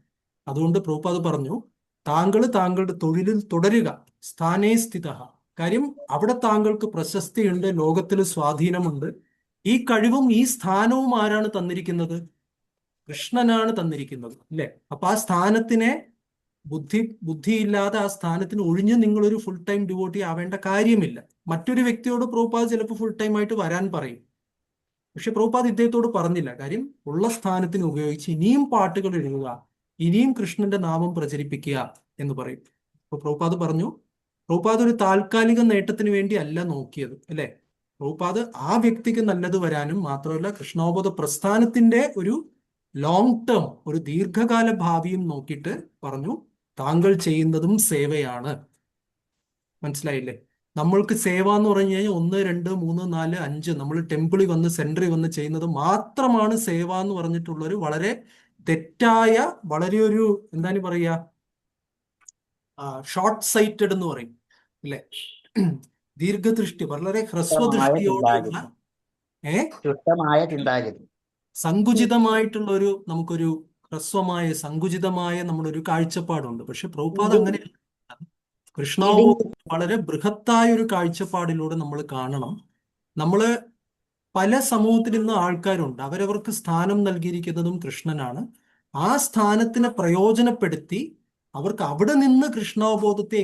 അതുകൊണ്ട് പ്രഭുപാദ് പറഞ്ഞു, താങ്കളുടെ തൊഴിലിൽ തുടരുക, സ്ഥാനേ സ്ഥിത. കാര്യം അവിടെ താങ്കൾക്ക് പ്രശസ്തിയുണ്ട്, ലോകത്തിൽ സ്വാധീനമുണ്ട്. ഈ കഴിവും ഈ സ്ഥാനവും ആരാണ് തന്നിരിക്കുന്നത്? കൃഷ്ണനാണ് തന്നിരിക്കുന്നത്, അല്ലേ? അപ്പൊ ആ സ്ഥാനത്തിനെ ബുദ്ധിയില്ലാതെ ആ സ്ഥാനത്തിന് ഒഴിഞ്ഞ് നിങ്ങളൊരു ഫുൾ ടൈം ഡിവോട്ടി ആവേണ്ട കാര്യമില്ല. മറ്റൊരു വ്യക്തിയോട് പ്രഭുപാദ് ചിലപ്പോൾ ഫുൾ ടൈം ആയിട്ട് വരാൻ പറയും. പക്ഷെ പ്രഭുപാദ് ഇദ്ദേഹത്തോട് പറഞ്ഞില്ല. കാര്യം ഉള്ള സ്ഥാനത്തിന് ഉപയോഗിച്ച് ഇനിയും പാട്ടുകൾ എഴുതുക, ഇനിയും കൃഷ്ണന്റെ നാമം പ്രചരിപ്പിക്കുക എന്ന് പറയും. അപ്പൊ പ്രഭുപാദ് പറഞ്ഞു, പ്രഭുപാദ് ഒരു താൽക്കാലിക നേട്ടത്തിന് വേണ്ടി അല്ല നോക്കിയത്, അല്ലെ? പ്രഭുപാദ് ആ വ്യക്തിക്ക് നല്ലത് വരാനും മാത്രമല്ല കൃഷ്ണാവബോധ പ്രസ്ഥാനത്തിന്റെ ഒരു ലോങ് ടേം, ഒരു ദീർഘകാല ഭാവിയും നോക്കിയിട്ട് പറഞ്ഞു, താങ്കൾ ചെയ്യുന്നതും സേവയാണ്. മനസ്സിലായില്ലേ? നമ്മൾക്ക് സേവ എന്ന് പറഞ്ഞു കഴിഞ്ഞാൽ 1, 2, 3, 4, 5 നമ്മൾ ടെമ്പിളിൽ വന്ന് സെന്ററിൽ വന്ന് ചെയ്യുന്നത് മാത്രമാണ് സേവ എന്ന് പറഞ്ഞിട്ടുള്ളൊരു വളരെ തെറ്റായ, വളരെ ഒരു എന്താണ് പറയുക, ഷോർട്ട് സൈറ്റഡ് എന്ന് പറയും, അല്ലെ? ദീർഘദൃഷ്ടി, വളരെ ഹ്രസ്വദൃഷ്ടിയോടുള്ള ചുട്ടമായ ചിന്താഗതി, സങ്കുചിതമായിട്ടുള്ള ഒരു നമുക്കൊരു ഹ്രസ്വമായ സങ്കുചിതമായ നമ്മളൊരു കാഴ്ചപ്പാടുണ്ട്. പക്ഷെ പ്രഭുപാദ് അങ്ങനെയല്ല. കൃഷ്ണാവബോധം വളരെ ബൃഹത്തായ ഒരു കാഴ്ചപ്പാടിലൂടെ നമ്മൾ കാണണം. നമ്മള് പല സമൂഹത്തിൽ ഇന്ന് ആൾക്കാരുണ്ട്, അവരവർക്ക് സ്ഥാനം നൽകിയിരിക്കുന്നതും കൃഷ്ണനാണ്. ആ സ്ഥാനത്തിനെ പ്രയോജനപ്പെടുത്തി അവർക്ക് അവിടെ നിന്ന് കൃഷ്ണാവബോധത്തെ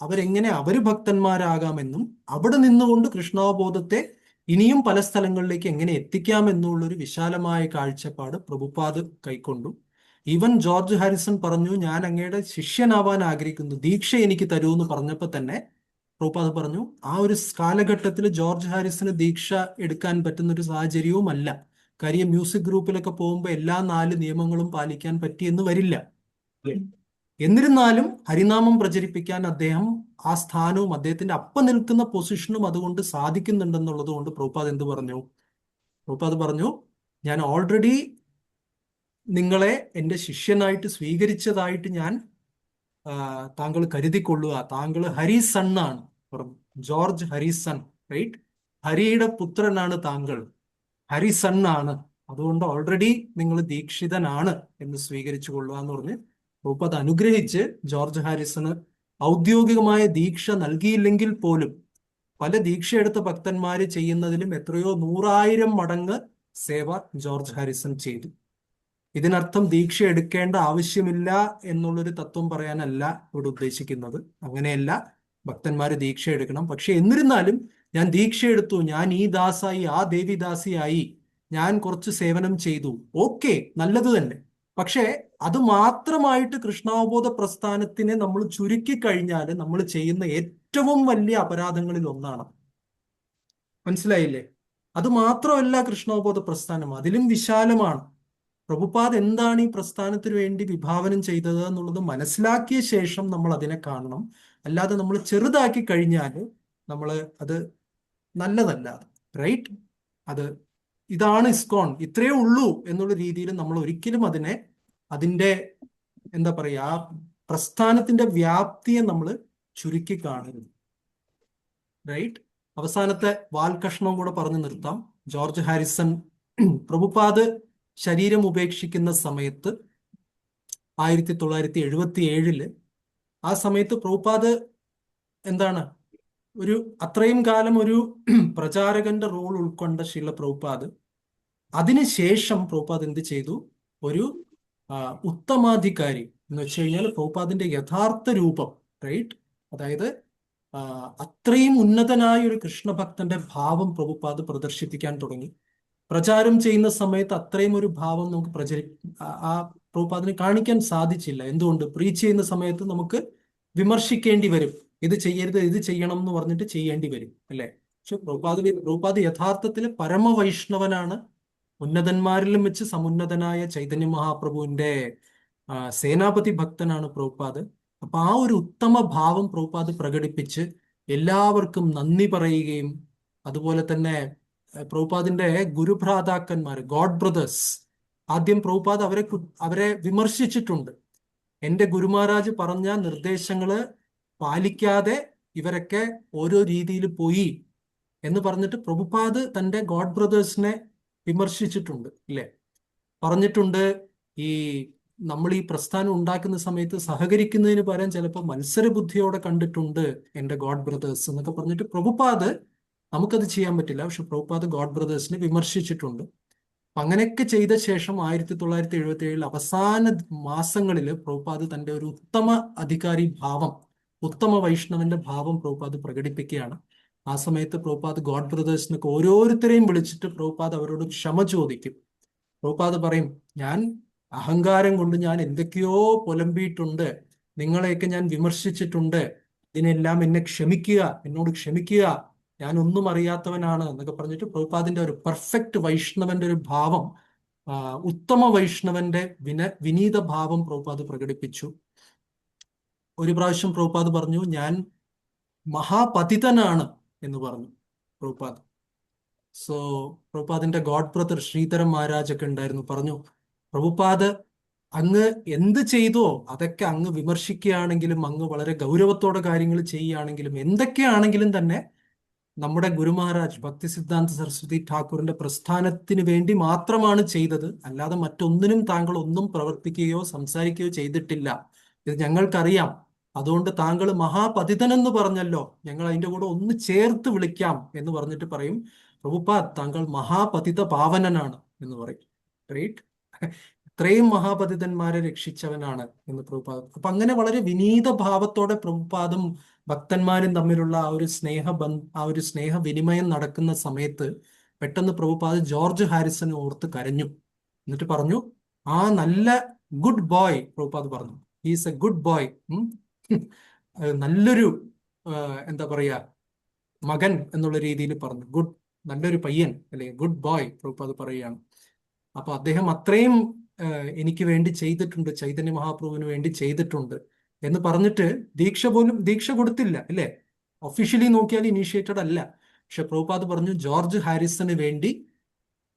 അവരെങ്ങനെ അവര് ഭക്തന്മാരാകാമെന്നും അവിടെ നിന്നുകൊണ്ട് കൃഷ്ണാവബോധത്തെ ഇനിയും പല സ്ഥലങ്ങളിലേക്ക് എങ്ങനെ എത്തിക്കാമെന്നുള്ളൊരു വിശാലമായ കാഴ്ചപ്പാട് പ്രഭുപാദ് കൈക്കൊണ്ടു. ഈവൻ ജോർജ് ഹാരിസൺ പറഞ്ഞു, ഞാൻ അങ്ങയുടെ ശിഷ്യനാവാൻ ആഗ്രഹിക്കുന്നു, ദീക്ഷ എനിക്ക് തരൂ എന്ന് പറഞ്ഞപ്പോൾ തന്നെ പ്രഭുപാദ് പറഞ്ഞു ആ ഒരു കാലഘട്ടത്തിൽ ജോർജ് ഹാരിസന് ദീക്ഷ എടുക്കാൻ പറ്റുന്ന ഒരു സാഹചര്യവും അല്ല. കാര്യം മ്യൂസിക് ഗ്രൂപ്പിലൊക്കെ പോകുമ്പോൾ എല്ലാ 4 നിയമങ്ങളും പാലിക്കാൻ പറ്റിയെന്ന് വരില്ല. എന്നിരുന്നാലും ഹരിനാമം പ്രചരിപ്പിക്കാൻ അദ്ദേഹം ആ സ്ഥാനവും അദ്ദേഹത്തിന്റെ അപ്പം നിൽക്കുന്ന പൊസിഷനും അതുകൊണ്ട് സാധിക്കുന്നുണ്ടെന്നുള്ളത് കൊണ്ട് പ്രഭുപാദ് എന്ത് പറഞ്ഞു? പ്രഭുപാദ് പറഞ്ഞു, ഞാൻ ഓൾറെഡി നിങ്ങളെ എൻ്റെ ശിഷ്യനായിട്ട് സ്വീകരിച്ചതായിട്ട് ഞാൻ താങ്കൾ കരുതിക്കൊള്ളുക, താങ്കൾ ഹരിസൺ ആണ് പറഞ്ഞു. George Harrison, right? ഹരിയുടെ പുത്രനാണ് താങ്കൾ, ഹരിസൺ ആണ്. അതുകൊണ്ട് ഓൾറെഡി നിങ്ങൾ ദീക്ഷിതനാണ് എന്ന് സ്വീകരിച്ചു കൊള്ളുക എന്ന് പറഞ്ഞ് പ്രഭുപാദ് അനുഗ്രഹിച്ച് ജോർജ് ഹാരിസണ് ഔദ്യോഗികമായ ദീക്ഷ നൽകിയില്ലെങ്കിൽ പോലും പല ദീക്ഷയെടുത്ത ഭക്തന്മാര് ചെയ്യുന്നതിലും എത്രയോ 100,000 മടങ്ങ് സേവ ജോർജ് ഹാരിസൺ ചെയ്തു. ഇതിനർത്ഥം ദീക്ഷ എടുക്കേണ്ട ആവശ്യമില്ല എന്നുള്ളൊരു തത്വം പറയാനല്ല ഇവിടെ ഉദ്ദേശിക്കുന്നത്. അങ്ങനെയല്ല, ഭക്തന്മാര് ദീക്ഷ എടുക്കണം. പക്ഷെ എന്നിരുന്നാലും ഞാൻ ദീക്ഷ എടുത്തു, ഞാൻ ഈ ദാസായി ആ ദേവിദാസിയായി, ഞാൻ കുറച്ച് സേവനം ചെയ്തു, ഓക്കെ, നല്ലത് തന്നെ. പക്ഷേ അത് മാത്രമായിട്ട് കൃഷ്ണാവബോധ പ്രസ്ഥാനത്തിനെ നമ്മൾ ചുരുക്കി കഴിഞ്ഞാൽ നമ്മൾ ചെയ്യുന്ന ഏറ്റവും വലിയ അപരാധങ്ങളിൽ ഒന്നാണ്. മനസ്സിലായില്ലേ? അത് മാത്രമല്ല കൃഷ്ണാവബോധ പ്രസ്ഥാനം, അതിലും വിശാലമാണ്. പ്രഭുപാദ് എന്താണ് ഈ പ്രസ്ഥാനത്തിന് വേണ്ടി വിഭാവനം ചെയ്തത് എന്നുള്ളത് മനസ്സിലാക്കിയ ശേഷം നമ്മൾ അതിനെ കാണണം. അല്ലാതെ നമ്മൾ ചെറുതാക്കി കഴിഞ്ഞാൽ അത് നല്ലതല്ല, റൈറ്റ്? ഇതാണ് ഇസ്കോൺ, ഇത്രയേ ഉള്ളൂ എന്നുള്ള രീതിയിൽ നമ്മൾ ഒരിക്കലും അതിന്റെ എന്താ പറയുക, ആ പ്രസ്ഥാനത്തിന്റെ വ്യാപ്തിയെ നമ്മൾ ചുരുക്കി കാണരുത്, റൈറ്റ്? അവസാനത്തെ വാൽകഷ്ണവും കൂടെ പറഞ്ഞു നിർത്താം. ജോർജ് ഹാരിസൺ പ്രഭുപാദ് ശരീരം ഉപേക്ഷിക്കുന്ന സമയത്ത് 1977 ആ സമയത്ത് പ്രഭുപാദ് അത്രയും കാലം ഒരു പ്രചാരകന്റെ റോൾ ഉൾക്കൊണ്ട ശീല പ്രഭുപാദ് അതിനുശേഷം പ്രഭുപാദ് എന്ത് ചെയ്തു? ഒരു ഉത്തമാധികാരി എന്ന് വെച്ച് കഴിഞ്ഞാൽ പ്രഭുപാദിന്റെ യഥാർത്ഥ രൂപം, റൈറ്റ്? അതായത് അത്രയും ഉന്നതനായ ഒരു കൃഷ്ണഭക്തന്റെ ഭാവം പ്രഭുപാദ് പ്രദർശിപ്പിക്കാൻ തുടങ്ങി. പ്രചാരം ചെയ്യുന്ന സമയത്ത് അത്രയും ഒരു ഭാവം നമുക്ക് പ്രഭുപാദിന് കാണിക്കാൻ സാധിച്ചില്ല. എന്തുകൊണ്ട്? പ്രീച്ച് ചെയ്യുന്ന സമയത്ത് നമുക്ക് വിമർശിക്കേണ്ടി വരും, ഇത് ചെയ്യരുത്, ഇത് ചെയ്യണം എന്ന് പറഞ്ഞിട്ട് ചെയ്യേണ്ടി വരും, അല്ലെ? പക്ഷെ പ്രഭുപാദ് യഥാർത്ഥത്തിൽ പരമവൈഷ്ണവനാണ്. ഉന്നതന്മാരിലും വെച്ച് സമുന്നതനായ ചൈതന്യ മഹാപ്രഭുവിന്റെ സേനാപതി ഭക്തനാണ് പ്രഭുപാദ്. അപ്പൊ ആ ഒരു ഉത്തമ ഭാവം പ്രഭുപാദ് പ്രകടിപ്പിച്ച് എല്ലാവർക്കും നന്ദി പറയുകയും, അതുപോലെ തന്നെ പ്രഭുപാദിന്റെ ഗുരുഭ്രാതാക്കന്മാർ, ഗോഡ് ബ്രദേഴ്സ്, ആദ്യം പ്രഭുപാദ് അവരെ വിമർശിച്ചിട്ടുണ്ട്. എന്റെ ഗുരുമഹാരാജ് പറഞ്ഞ നിർദ്ദേശങ്ങള് പാലിക്കാതെ ഇവരൊക്കെ ഓരോ രീതിയിൽ പോയി എന്ന് പറഞ്ഞിട്ട് പ്രഭുപാദ് തന്റെ ഗോഡ് ബ്രദേഴ്സിനെ വിമർശിച്ചിട്ടുണ്ട്, ഇല്ലേ? പറഞ്ഞിട്ടുണ്ട്, നമ്മൾ ഈ പ്രസ്ഥാനം ഉണ്ടാക്കുന്ന സമയത്ത് സഹകരിക്കുന്നതിന് പകരം ചിലപ്പോൾ മത്സരബുദ്ധിയോടെ കണ്ടിട്ടുണ്ട് എന്റെ ഗോഡ് ബ്രദേഴ്സ് എന്നൊക്കെ പറഞ്ഞിട്ട് പ്രഭുപാദ്, നമുക്കത് ചെയ്യാൻ പറ്റില്ല, പക്ഷെ പ്രഭുപാദ് ഗോഡ് ബ്രദേഴ്സിനെ വിമർശിച്ചിട്ടുണ്ട്. അങ്ങനെയൊക്കെ ചെയ്ത ശേഷം 1977 അവസാന മാസങ്ങളിൽ പ്രഭുപാദ് തന്റെ ഒരു ഉത്തമ അധികാരി ഭാവം, ഉത്തമ വൈഷ്ണവന്റെ ഭാവം പ്രഭുപാദ് പ്രകടിപ്പിക്കുകയാണ്. ആ സമയത്ത് പ്രഭുപാദ് ഗോഡ് ബ്രദേഴ്സിനൊക്കെ ഓരോരുത്തരെയും വിളിച്ചിട്ട് പ്രഭുപാദ് അവരോട് ക്ഷമ ചോദിക്കും. പ്രഭുപാദ് പറയും, ഞാൻ അഹങ്കാരം കൊണ്ട് ഞാൻ എന്തൊക്കെയോ പുലമ്പിയിട്ടുണ്ട്, നിങ്ങളെയൊക്കെ ഞാൻ വിമർശിച്ചിട്ടുണ്ട്, ഇതിനെല്ലാം എന്നെ ക്ഷമിക്കുക, എന്നോട് ക്ഷമിക്കുക, ഞാൻ ഒന്നും അറിയാത്തവനാണ് എന്നൊക്കെ പറഞ്ഞിട്ട് പ്രഭുപാദിന്റെ ഒരു പെർഫെക്റ്റ് വൈഷ്ണവന്റെ ഒരു ഭാവം, ഉത്തമ വൈഷ്ണവന്റെ വിനീത ഭാവം പ്രഭുപാദ് പ്രകടിപ്പിച്ചു. ഒരു പ്രാവശ്യം പ്രഭുപാദ് പറഞ്ഞു, ഞാൻ മഹാപതിതനാണ് എന്ന് പറഞ്ഞു പ്രഭുപാദ്. സോ പ്രഭുപാദിന്റെ ഗോഡ് ബ്രദർ ശ്രീധരൻ മഹാരാജ് ഒക്കെ ഉണ്ടായിരുന്നു, പറഞ്ഞു, പ്രഭുപാദ് അങ്ങ് എന്ത് ചെയ്തോ അതൊക്കെ അങ്ങ് വിമർശിക്കുകയാണെങ്കിലും, അങ്ങ് വളരെ ഗൗരവത്തോടെ കാര്യങ്ങൾ ചെയ്യുകയാണെങ്കിലും, എന്തൊക്കെയാണെങ്കിലും തന്നെ നമ്മുടെ ഗുരു മഹാരാജ് ഭക്തി സിദ്ധാന്ത സരസ്വതി ഠാക്കൂറിന്റെ പ്രസ്ഥാനത്തിന് വേണ്ടി മാത്രമാണ് ചെയ്തത്, അല്ലാതെ മറ്റൊന്നിനും താങ്കൾ ഒന്നും പ്രവർത്തിക്കുകയോ സംസാരിക്കുകയോ ചെയ്തിട്ടില്ല, ഇത് ഞങ്ങൾക്കറിയാം. അതുകൊണ്ട് താങ്കൾ മഹാപതിതൻ എന്ന് പറഞ്ഞല്ലോ, ഞങ്ങൾ അതിന്റെ കൂടെ ഒന്ന് ചേർത്ത് വിളിക്കാം എന്ന് പറഞ്ഞിട്ട് പറയും, പ്രഭുപാദ് താങ്കൾ മഹാപതിത പാവനനാണ് എന്ന് പറയും. റൈറ്റ്? ഇത്രയും മഹാപതിതന്മാരെ രക്ഷിച്ചവനാണ് എന്ന് പ്രഭുപാദ്. അപ്പൊ അങ്ങനെ വളരെ വിനീത ഭാവത്തോടെ പ്രഭുപാദും ഭക്തന്മാരും തമ്മിലുള്ള ആ ഒരു സ്നേഹവിനിമയം നടക്കുന്ന സമയത്ത് പെട്ടെന്ന് പ്രഭുപാദ് ജോർജ് ഹാരിസനെ ഓർത്ത് കരഞ്ഞു. എന്നിട്ട് പറഞ്ഞു, ആ നല്ല ഗുഡ് ബോയ്, പ്രഭുപാദ് പറഞ്ഞു, ഹീസ് എ ഗുഡ് ബോയ്, നല്ലൊരു എന്താ പറയാ മകൻ എന്നുള്ള രീതിയിൽ പറഞ്ഞു. നല്ലൊരു പയ്യൻ അല്ലെങ്കിൽ ഗുഡ് ബോയ് പ്രഭുപാദ് പറയുകയാണ്. അപ്പൊ അദ്ദേഹം അത്രയും എനിക്ക് വേണ്ടി ചെയ്തിട്ടുണ്ട്, ചൈതന്യ മഹാപ്രഭുവിന് വേണ്ടി ചെയ്തിട്ടുണ്ട് എന്ന് പറഞ്ഞിട്ട് ദീക്ഷ കൊടുത്തില്ല അല്ലേ? ഒഫീഷ്യലി നോക്കിയാൽ ഇനീഷ്യേറ്റഡ് അല്ല. പക്ഷെ പ്രഭുപാദ് പറഞ്ഞു ജോർജ് ഹാരിസന് വേണ്ടി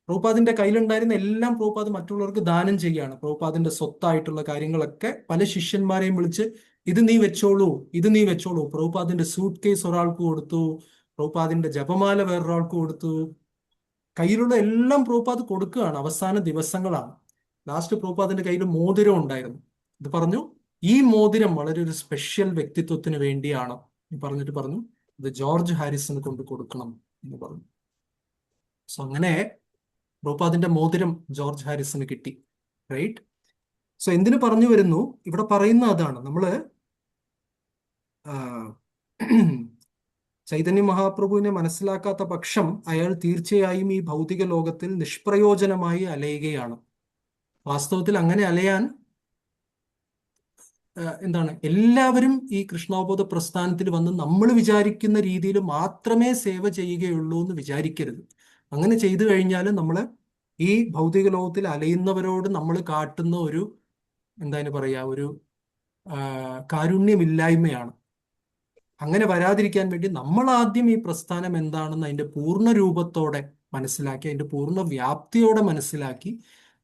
പ്രഭുപാദിന്റെ കയ്യിലുണ്ടായിരുന്ന എല്ലാം പ്രഭുപാദ് മറ്റുള്ളവർക്ക് ദാനം ചെയ്യുകയാണ്. പ്രഭുപാദിന്റെ സ്വത്തായിട്ടുള്ള കാര്യങ്ങളൊക്കെ പല ശിഷ്യന്മാരെയും വിളിച്ച് ഇത് നീ വെച്ചോളൂ, ഇത് നീ വെച്ചോളൂ. പ്രഭുപാദിന്റെ സൂട്ട് കേസ് ഒരാൾക്ക് കൊടുത്തു, പ്രഭുപാദിന്റെ ജപമാല വേറൊരാൾക്ക് കൊടുത്തു. കയ്യിലുള്ള എല്ലാം പ്രഭുപാദ് കൊടുക്കുകയാണ്. അവസാന ദിവസങ്ങളാണ്. ലാസ്റ്റ് പ്രഭുപാദിന്റെ കയ്യിൽ മോതിരം ഉണ്ടായിരുന്നു. ഇത് പറഞ്ഞു, ഈ മോതിരം വളരെ ഒരു സ്പെഷ്യൽ വ്യക്തിത്വത്തിന് വേണ്ടിയാണ് പറഞ്ഞിട്ട് പറഞ്ഞു ഇത് ജോർജ് ഹാരിസന് കൊണ്ട് കൊടുക്കണം എന്ന് പറഞ്ഞു. സോ അങ്ങനെ പ്രഭുപാദിന്റെ മോതിരം ജോർജ് ഹാരിസന് കിട്ടി. റൈറ്റ്? സോ എന്തിനു പറഞ്ഞു വരുന്നു? ഇവിടെ പറയുന്ന അതാണ്, നമ്മള് ചൈതന്യ മഹാപ്രഭുവിനെ മനസ്സിലാക്കാത്ത പക്ഷം അയാൾ തീർച്ചയായും ഈ ഭൗതിക ലോകത്തിൽ നിഷ്പ്രയോജനമായി അലയുകയാണ്. വാസ്തവത്തിൽ അങ്ങനെ അലയാൻ എന്താണ്, എല്ലാവരും ഈ കൃഷ്ണാവബോധ പ്രസ്ഥാനത്തിൽ വന്ന് നമ്മൾ വിചാരിക്കുന്ന രീതിയിൽ മാത്രമേ സേവ ചെയ്യുകയുള്ളൂ എന്ന് വിചാരിക്കരുത്. അങ്ങനെ ചെയ്തു കഴിഞ്ഞാൽ നമ്മൾ ഈ ഭൗതിക ലോകത്തിൽ അലയുന്നവരോട് നമ്മൾ കാട്ടുന്ന ഒരു എന്താണ് പറയാ ഒരു കാരുണ്യമില്ലായ്മയാണ്. അങ്ങനെ വരാതിരിക്കാൻ വേണ്ടി നമ്മൾ ആദ്യം ഈ പ്രസ്ഥാനം എന്താണെന്ന് അതിന്റെ പൂർണ്ണ രൂപത്തോടെ മനസ്സിലാക്കി, അതിന്റെ പൂർണ്ണ വ്യാപ്തിയോടെ മനസ്സിലാക്കി,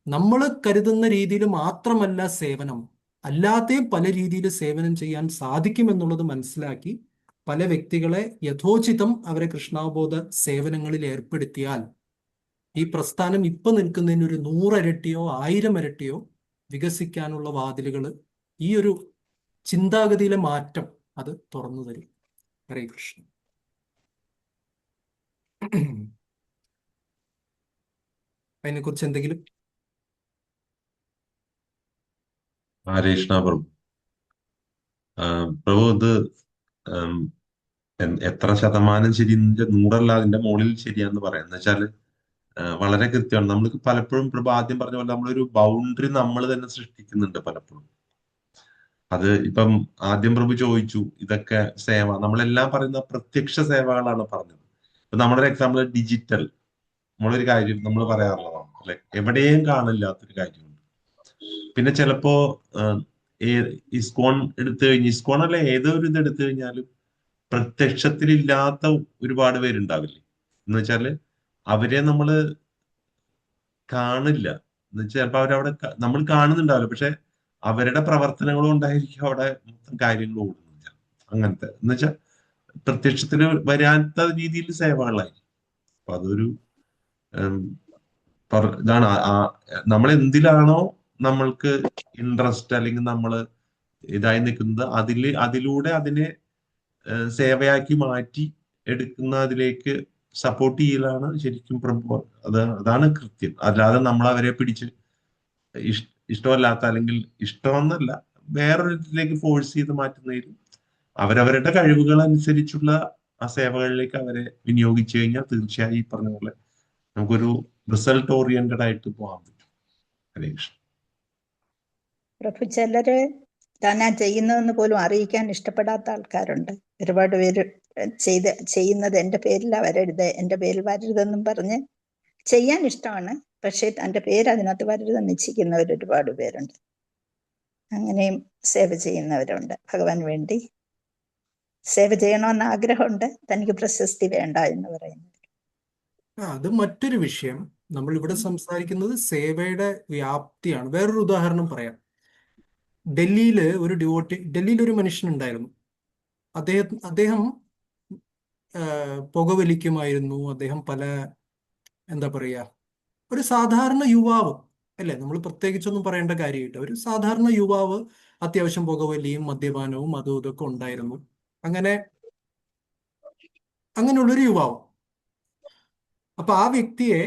നമ്മൾ കരുതുന്ന രീതിയിൽ മാത്രമല്ല സേവനം, അല്ലാതെയും പല രീതിയിൽ സേവനം ചെയ്യാൻ സാധിക്കുമെന്നുള്ളത് മനസ്സിലാക്കി പല വ്യക്തികളെ യഥോചിതം അവരെ കൃഷ്ണാവബോധ സേവനങ്ങളിൽ ഏർപ്പെടുത്തിയാൽ ഈ പ്രസ്ഥാനം ഇപ്പൊ നിൽക്കുന്നതിന് ഒരു 100 ഇരട്ടിയോ 1000 ഇരട്ടിയോ വികസിക്കാനുള്ള വാതിലുകൾ ഈ ഒരു ചിന്താഗതിയിലെ മാറ്റം അത് തുറന്നു തരും. ഹരേ കൃഷ്ണ. അതിനെക്കുറിച്ച് എന്തെങ്കിലും? ഹരേ കൃഷ്ണ പ്രഭു. പ്രഭു ഇത് എത്ര ശതമാനം ശരി? 100 അതിന്റെ മുകളിൽ ശരിയാന്ന് പറയാം. എന്ന് വെച്ചാല് വളരെ കൃത്യമാണ്. നമ്മൾ പലപ്പോഴും പ്രഭു ആദ്യം പറഞ്ഞ പോലെ നമ്മളൊരു ബൗണ്ടറി നമ്മൾ തന്നെ സൃഷ്ടിക്കുന്നുണ്ട് പലപ്പോഴും. അത് ഇപ്പം ആദ്യം പ്രഭു ചോദിച്ചു ഇതൊക്കെ സേവ, നമ്മളെല്ലാം പറയുന്ന പ്രത്യക്ഷ സേവകളാണ് പറഞ്ഞത്. ഇപ്പൊ നമ്മുടെ എക്സാമ്പിൾ ഡിജിറ്റൽ, നമ്മളൊരു കാര്യം നമ്മൾ പറയാറുള്ളതാണ് അല്ലെ, എവിടെയും കാണില്ലാത്തൊരു കാര്യമുണ്ട്. പിന്നെ ചിലപ്പോ ഇസ്കോൺ എടുത്തു കഴിഞ്ഞ്, ഇസ്കോൺ അല്ല ഏതൊരു ഇത് എടുത്തു കഴിഞ്ഞാലും പ്രത്യക്ഷത്തിലില്ലാത്ത ഒരുപാട് പേരുണ്ടാവില്ലേ. എന്ന് വെച്ചാല് അവരെ നമ്മള് കാണില്ല. എന്ന് വെച്ചാൽ ചിലപ്പോ അവരവിടെ നമ്മൾ കാണുന്നുണ്ടാവില്ല, പക്ഷെ അവരുടെ പ്രവർത്തനങ്ങളും ഉണ്ടായിരിക്കും അവിടെ മൊത്തം കാര്യങ്ങൾ ഓടുന്നില്ല. അങ്ങനത്തെ എന്ന് വെച്ചാൽ പ്രത്യക്ഷത്തിൽ വരാത്ത രീതിയിൽ സേവകളായിരിക്കും. അപ്പൊ അതൊരു ഇതാണ് നമ്മൾ എന്തിലാണോ നമ്മൾക്ക് ഇൻട്രസ്റ്റ് അല്ലെങ്കിൽ നമ്മൾ ഇതായി നിൽക്കുന്നത് അതിലൂടെ അതിനെ സേവയാക്കി മാറ്റി എടുക്കുന്ന അതിലേക്ക് സപ്പോർട്ട് ചെയ്യലാണ് ശരിക്കും പ്രഭു. അതാണ് കൃത്യം. അല്ലാതെ നമ്മൾ അവരെ പിടിച്ച് ഇഷ്ടമല്ലാത്ത അല്ലെങ്കിൽ ഇഷ്ടമെന്നല്ല വേറൊരു ഇതിലേക്ക് ഫോഴ്സ് ചെയ്ത് മാറ്റുന്നതിലും അവരവരുടെ കഴിവുകൾ അനുസരിച്ചുള്ള ആ സേവകളിലേക്ക് അവരെ വിനിയോഗിച്ചു കഴിഞ്ഞാൽ തീർച്ചയായും ഈ പറഞ്ഞ പോലെ നമുക്കൊരു റിസൾട്ട് ഓറിയന്റഡ് ആയിട്ട് പോകാൻ പറ്റും. ഹരേ കൃഷ്ണ. പ്രഭു, ചിലര് താനാ ചെയ്യുന്നതെന്ന് പോലും അറിയിക്കാൻ ഇഷ്ടപ്പെടാത്ത ആൾക്കാരുണ്ട്. ഒരുപാട് പേര് ചെയ്യുന്നത് എൻ്റെ പേരിലാ വരരുത്, എൻ്റെ പേരിൽ വരരുതെന്നും പറഞ്ഞ് ചെയ്യാൻ ഇഷ്ടമാണ്, പക്ഷേ തൻ്റെ പേര് അതിനകത്ത് വരരുതെന്ന് ഇച്ഛിക്കുന്നവർ ഒരുപാട് പേരുണ്ട്. അങ്ങനെയും സേവ ചെയ്യുന്നവരുണ്ട്. ഭഗവാൻ വേണ്ടി സേവ ചെയ്യണമെന്ന് ആഗ്രഹമുണ്ട്, തനിക്ക് പ്രശസ്തി വേണ്ട എന്ന് പറയുന്നത്. അത് മറ്റൊരു വിഷയം. നമ്മൾ ഇവിടെ സംസാരിക്കുന്നത് സേവയുടെ വ്യാപ്തിയാണ്. വേറൊരു ഉദാഹരണം പറയാം. ഡൽഹിയിൽ ഒരു മനുഷ്യനുണ്ടായിരുന്നു. അദ്ദേഹം പുകവലിക്കുമായിരുന്നു. അദ്ദേഹം പല എന്താ പറയാ ഒരു സാധാരണ യുവാവ് അല്ലേ, നമ്മൾ പ്രത്യേകിച്ചൊന്നും പറയേണ്ട കാര്യമില്ല. ഒരു സാധാരണ യുവാവ്, അത്യാവശ്യം പുകവലിയും മദ്യപാനവും അതും ഇതൊക്കെ ഉണ്ടായിരുന്നു. അങ്ങനെയുള്ളൊരു യുവാവ്. അപ്പൊ ആ വ്യക്തിയെ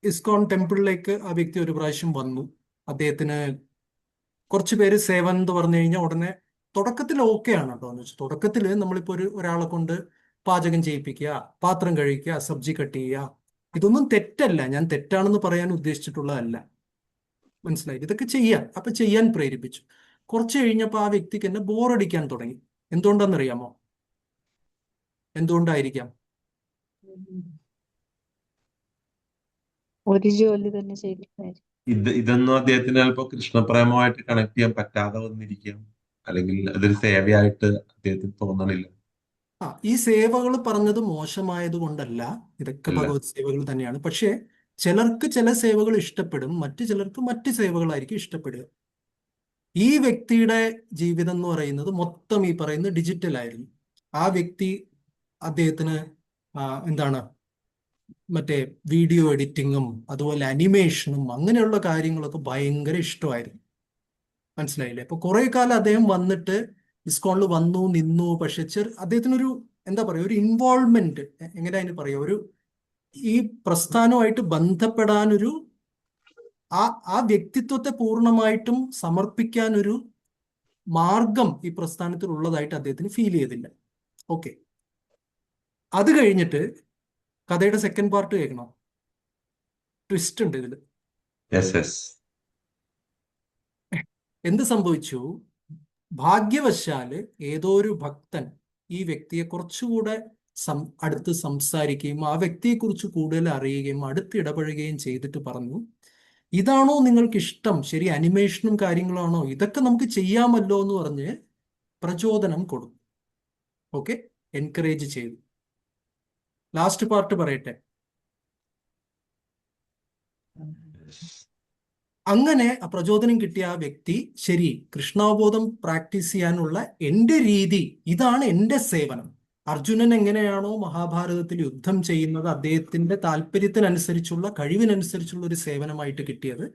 ഇസ്കോൺ ടെമ്പിളിലേക്ക് ആ വ്യക്തി ഒരു പ്രാവശ്യം വന്നു. അദ്ദേഹത്തിന് കുറച്ച് പേര് സേവൻ എന്ന് പറഞ്ഞു കഴിഞ്ഞാൽ ഉടനെ തുടക്കത്തിൽ ഓക്കെ ആണ് കേട്ടോ. എന്ന് വെച്ചാൽ തുടക്കത്തിൽ നമ്മളിപ്പോൾ ഒരാളെ കൊണ്ട് പാചകം ചെയ്യിപ്പിക്കുക, പാത്രം കഴിക്കുക, സബ്ജി കട്ട് ചെയ്യുക, ഇതൊന്നും തെറ്റല്ല. ഞാൻ തെറ്റാണെന്ന് പറയാൻ ഉദ്ദേശിച്ചിട്ടുള്ളതല്ല. മനസ്സിലായി? ഇതൊക്കെ ചെയ്യാം. അപ്പൊ ചെയ്യാൻ പ്രേരിപ്പിച്ചു. കുറച്ച് കഴിഞ്ഞപ്പോൾ ആ വ്യക്തിക്ക് എന്നെ ബോറടിക്കാൻ തുടങ്ങി. എന്തുകൊണ്ടാണെന്നറിയാമോ? എന്തുകൊണ്ടായിരിക്കാം? ഒരു ജോലി തന്നെ ചെയ്തിട്ടുണ്ടായിരുന്നു. ഇതൊന്നും അദ്ദേഹത്തിന് ചിലപ്പോൾ കൃഷ്ണപ്രേമമായിട്ട് കണക്ട് ചെയ്യാൻ പറ്റാതെ വന്നിരിക്കാം, അല്ലെങ്കിൽ അതൊരു സേവയായിട്ട് അദ്ദേഹത്തിന് തോന്നണില്ല. ഈ സേവകൾ പറഞ്ഞത് മോശമായത് കൊണ്ടല്ല, ഇതൊക്കെ അല്ല. ഭഗവത് സേവകൾ തന്നെയാണ്. പക്ഷേ ചിലർക്ക് ചില സേവകൾ ഇഷ്ടപ്പെടും, മറ്റു ചിലർക്ക് മറ്റ് സേവകളായിരിക്കും ഇഷ്ടപ്പെടുക. ഈ വ്യക്തിയുടെ ജീവിതം എന്ന് പറയുന്നത് മൊത്തം ഈ പറയുന്ന ഡിജിറ്റൽ ആയിരുന്നു. ആ വ്യക്തി അദ്ദേഹത്തിന് എന്താണ് മറ്റേ വീഡിയോ എഡിറ്റിങ്ങും അതുപോലെ അനിമേഷനും അങ്ങനെയുള്ള കാര്യങ്ങളൊക്കെ ഭയങ്കര ഇഷ്ടമായിരുന്നു. മനസ്സിലായില്ലേ? അപ്പൊ കുറെ കാലം അദ്ദേഹം വന്നിട്ട് ഇസ്കോണിൽ വന്നു നിന്നു. പക്ഷെ അദ്ദേഹത്തിനൊരു എന്താ പറയുക, ഒരു ഇൻവോൾവ്മെന്റ്, എങ്ങനെ അതിന് പറയുക, ഒരു ഈ പ്രസ്ഥാനവുമായിട്ട് ബന്ധപ്പെടാനൊരു ആ വ്യക്തിത്വത്തെ പൂർണ്ണമായിട്ടും സമർപ്പിക്കാനൊരു മാർഗം ഈ പ്രസ്ഥാനത്തിൽ ഉള്ളതായിട്ട് അദ്ദേഹത്തിന് ഫീൽ ചെയ്തില്ല. ഓക്കെ, അത് കഴിഞ്ഞിട്ട് കഥയുടെ സെക്കൻഡ് പാർട്ട് കേൾക്കണോ? ട്വിസ്റ്റ് ഉണ്ട് ഇതിൽ. എന്ത് സംഭവിച്ചു? ഭാഗ്യവശാല് ഏതോ ഒരു ഭക്തൻ ഈ വ്യക്തിയെ കുറച്ചുകൂടെ അടുത്ത് സംസാരിക്കുകയും ആ വ്യക്തിയെക്കുറിച്ച് കൂടുതൽ അറിയുകയും അടുത്ത് ഇടപഴകുകയും ചെയ്തിട്ട് പറഞ്ഞു, ഇതാണോ നിങ്ങൾക്ക് ഇഷ്ടം? ശരി, അനിമേഷനും കാര്യങ്ങളാണോ? ഇതൊക്കെ നമുക്ക് ചെയ്യാമല്ലോ എന്ന് പറഞ്ഞ് പ്രചോദനം കൊടുത്തു. ഓക്കെ, എൻകറേജ് ചെയ്തു. ലാസ്റ്റ് പാർട്ട് പറയട്ടെ. അങ്ങനെ പ്രചോദനം കിട്ടിയ ആ വ്യക്തി, ശരി, കൃഷ്ണാവബോധം പ്രാക്ടീസ് ചെയ്യാനുള്ള എൻ്റെ രീതി ഇതാണ്, എൻ്റെ സേവനം. അർജുനൻ എങ്ങനെയാണോ മഹാഭാരതത്തിൽ യുദ്ധം ചെയ്യുന്നത് അദ്ദേഹത്തിന്റെ താല്പര്യത്തിനനുസരിച്ചുള്ള കഴിവിനനുസരിച്ചുള്ള ഒരു സേവനമായിട്ട് കിട്ടിയത്,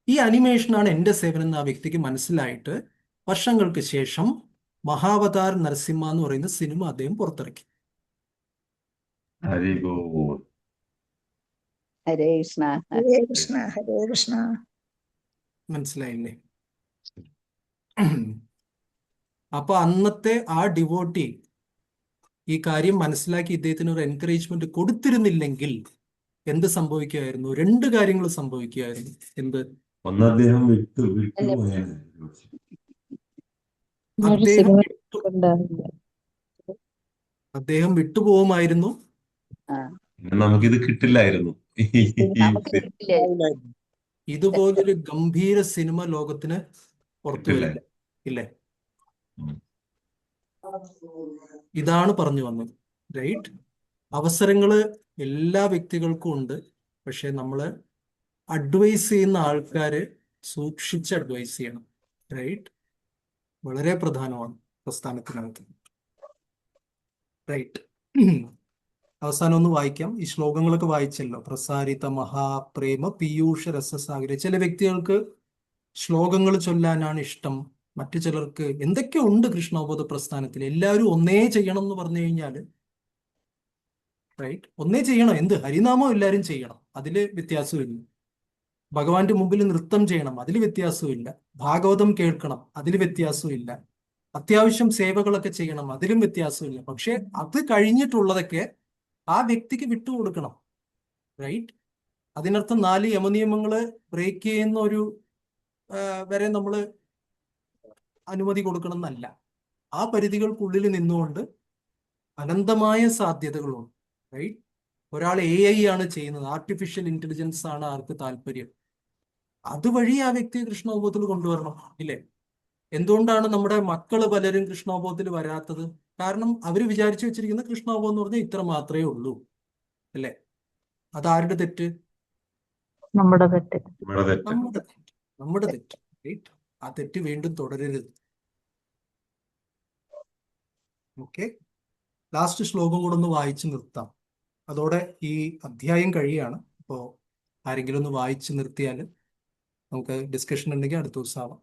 ഈ അനിമേഷനാണ് എൻ്റെ സേവനം എന്ന് ആ വ്യക്തിക്ക് മനസ്സിലായിട്ട് വർഷങ്ങൾക്ക് ശേഷം മഹാവതാർ നരസിംഹ എന്ന് പറയുന്ന സിനിമ അദ്ദേഹം പുറത്തിറക്കി. ഹരി ഹരേ കൃഷ്ണ. ഹരേ കൃഷ്ണ, ഹരേ കൃഷ്ണ. മനസ്സിലായില്ലേ? അപ്പൊ അന്നത്തെ ആ ഡിവോട്ടി ഈ കാര്യം മനസ്സിലാക്കി ഇദ്ദേഹത്തിന് ഒരു എൻകറേജ്മെന്റ് കൊടുത്തിരുന്നില്ലെങ്കിൽ എന്ത് സംഭവിക്കുമായിരുന്നു? രണ്ട് കാര്യങ്ങൾ സംഭവിക്കുമായിരുന്നു. എന്ത്? ഒന്ന്, അദ്ദേഹം വിട്ടുപോയാണ്. അദ്ദേഹം വിട്ടുപോകുമായിരുന്നു. നമുക്കിത് കിട്ടില്ലായിരുന്നു. ഇതുപോലൊരു ഗംഭീര സിനിമ ലോകത്തിന് പുറത്തു വരില്ല. ഇല്ലേ? ഇതാണ് പറഞ്ഞു വന്നത്. റൈറ്റ്? അവസരങ്ങള് എല്ലാ വ്യക്തികൾക്കും ഉണ്ട്. പക്ഷെ നമ്മള് അഡ്വൈസ് ചെയ്യുന്ന ആൾക്കാര് സൂക്ഷിച്ച് അഡ്വൈസ് ചെയ്യണം. റൈറ്റ്? വളരെ പ്രധാനമാണ് പ്രസ്ഥാനത്തിനകത്ത്. റൈറ്റ്? അവസാനം ഒന്ന് വായിക്കാം. ഈ ശ്ലോകങ്ങളൊക്കെ വായിച്ചല്ലോ. പ്രസാരിത മഹാപ്രേമ പീയൂഷ രസസാഗര. ചില വ്യക്തികൾക്ക് ശ്ലോകങ്ങൾ ചൊല്ലാനാണ് ഇഷ്ടം, മറ്റു ചിലർക്ക് എന്തൊക്കെ ഉണ്ട് കൃഷ്ണോബോധ പ്രസ്ഥാനത്തിൽ. എല്ലാവരും ഒന്നേ ചെയ്യണം എന്ന് പറഞ്ഞു കഴിഞ്ഞാല്, റൈറ്റ്, ഒന്നേ ചെയ്യണം. എന്ത്? ഹരിനാമം എല്ലാവരും ചെയ്യണം, അതില് വ്യത്യാസമില്ല. ഭഗവാന്റെ മുമ്പിൽ നൃത്തം ചെയ്യണം, അതിൽ വ്യത്യാസമില്ല. ഭാഗവതം കേൾക്കണം, അതിൽ വ്യത്യാസമില്ല. അത്യാവശ്യം സേവകളൊക്കെ ചെയ്യണം, അതിലും വ്യത്യാസമില്ല. പക്ഷെ അത് കഴിഞ്ഞിട്ടുള്ളതൊക്കെ ആ വ്യക്തിക്ക് വിട്ടുകൊടുക്കണം. റൈറ്റ്? അതിനർത്ഥം 4 യമനിയമങ്ങള് ബ്രേക്ക് ചെയ്യുന്ന ഒരു വരെ നമ്മൾ അനുമതി കൊടുക്കണം എന്നല്ല. ആ പരിധികൾക്കുള്ളിൽ നിന്നുകൊണ്ട് അനന്തമായ സാധ്യതകളുണ്ട്. റൈറ്റ്? ഒരാൾ AI ആണ് ചെയ്യുന്നത്, ആർട്ടിഫിഷ്യൽ ഇന്റലിജൻസ് ആണ് ആർക്ക് താല്പര്യം, അതുവഴി ആ വ്യക്തിയെ കൃഷ്ണോബോധത്തിൽ കൊണ്ടുവരണം. ഇല്ലേ? എന്തുകൊണ്ടാണ് നമ്മുടെ മക്കള് പലരും കൃഷ്ണോബോധത്തിൽ വരാത്തത്? കാരണം അവര് വിചാരിച്ചു വെച്ചിരിക്കുന്ന കൃഷ്ണോബോധം എന്ന് പറഞ്ഞാൽ ഇത്ര മാത്രമേ ഉള്ളൂ. അല്ലേ? അതാരുടെ തെറ്റ്? നമ്മുടെ തെറ്റ്. നമ്മുടെ തെറ്റ്. റൈറ്റ്? ആ തെറ്റ് വീണ്ടും തുടരരുത്. ഓക്കെ, ലാസ്റ്റ് ശ്ലോകം കൂടെ ഒന്ന് വായിച്ചു നിർത്താം. അതോടെ ഈ അധ്യായം കഴിയാണ്. അപ്പോ ആരെങ്കിലും ഒന്ന് വായിച്ചു നിർത്തിയാൽ നമുക്ക് ഡിസ്കഷൻ ഉണ്ടെങ്കിൽ അടുത്ത ദിവസം ആവാം.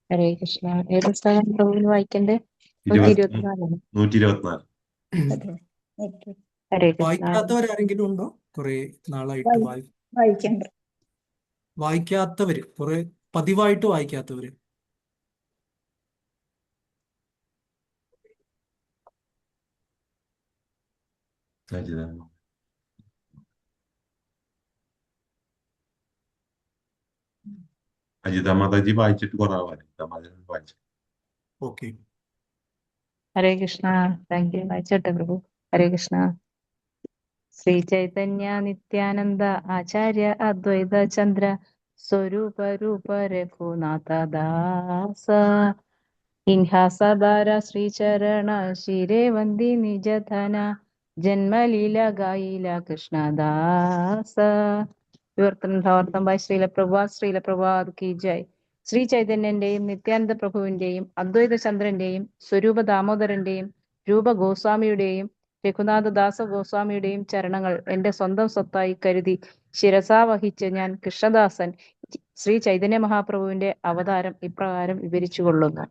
ഹരേ കൃഷ്ണ. ഏത് പുസ്തകം പ്രഭുവിന് വായിക്കണ്ടേ? 124. 124. അതെ. ഹരേ കൃഷ്ണ. വായിക്കാത്തവരാരെങ്കിലും ഉണ്ടോ? കുറെ നാളായിട്ട് വായിക്കണ്ട. വായിക്കാത്തവര്, കുറെ പതിവായിട്ട് വായിക്കാത്തവര്. അജിത മാതാജി വായിച്ചിട്ട് കുറെ വായിച്ചു. Okay. Hare Krishna. Thank you. വായിച്ചോട്ടെ പ്രഭു. ഹരേ കൃഷ്ണ. ശ്രീ ചൈതന്യ നിത്യാനന്ദ ആചാര്യ അദ്വൈത ചന്ദ്ര സ്വരൂപ രൂപ രഘുനാഥ ദാസ ഇൻഹാസബാര ശ്രീചരണ ശിരേ വന്ദി നിജധന ജന്മലീല ഗായില കൃഷ്ണദാസ. വിവർത്തനം ബൈ ശ്രീല പ്രഭുപാദ് കി ജയ്. ശ്രീ ചൈതന്യന്റെയും നിത്യാനന്ദ പ്രഭുവിന്റെയും അദ്വൈത ചന്ദ്രന്റെയും സ്വരൂപ ദാമോദരന്റെയും രൂപ ഗോസ്വാമിയുടെയും രഘുനാഥദാസ ഗോസ്വാമിയുടെയും ചരണങ്ങൾ എന്റെ സ്വന്തം സ്വത്തായി കരുതി ശിരസാ വഹിച്ച് ഞാൻ കൃഷ്ണദാസൻ ശ്രീ ചൈതന്യ മഹാപ്രഭുവിന്റെ അവതാരം ഇപ്രകാരം വിവരിച്ചുകൊള്ളുന്നു.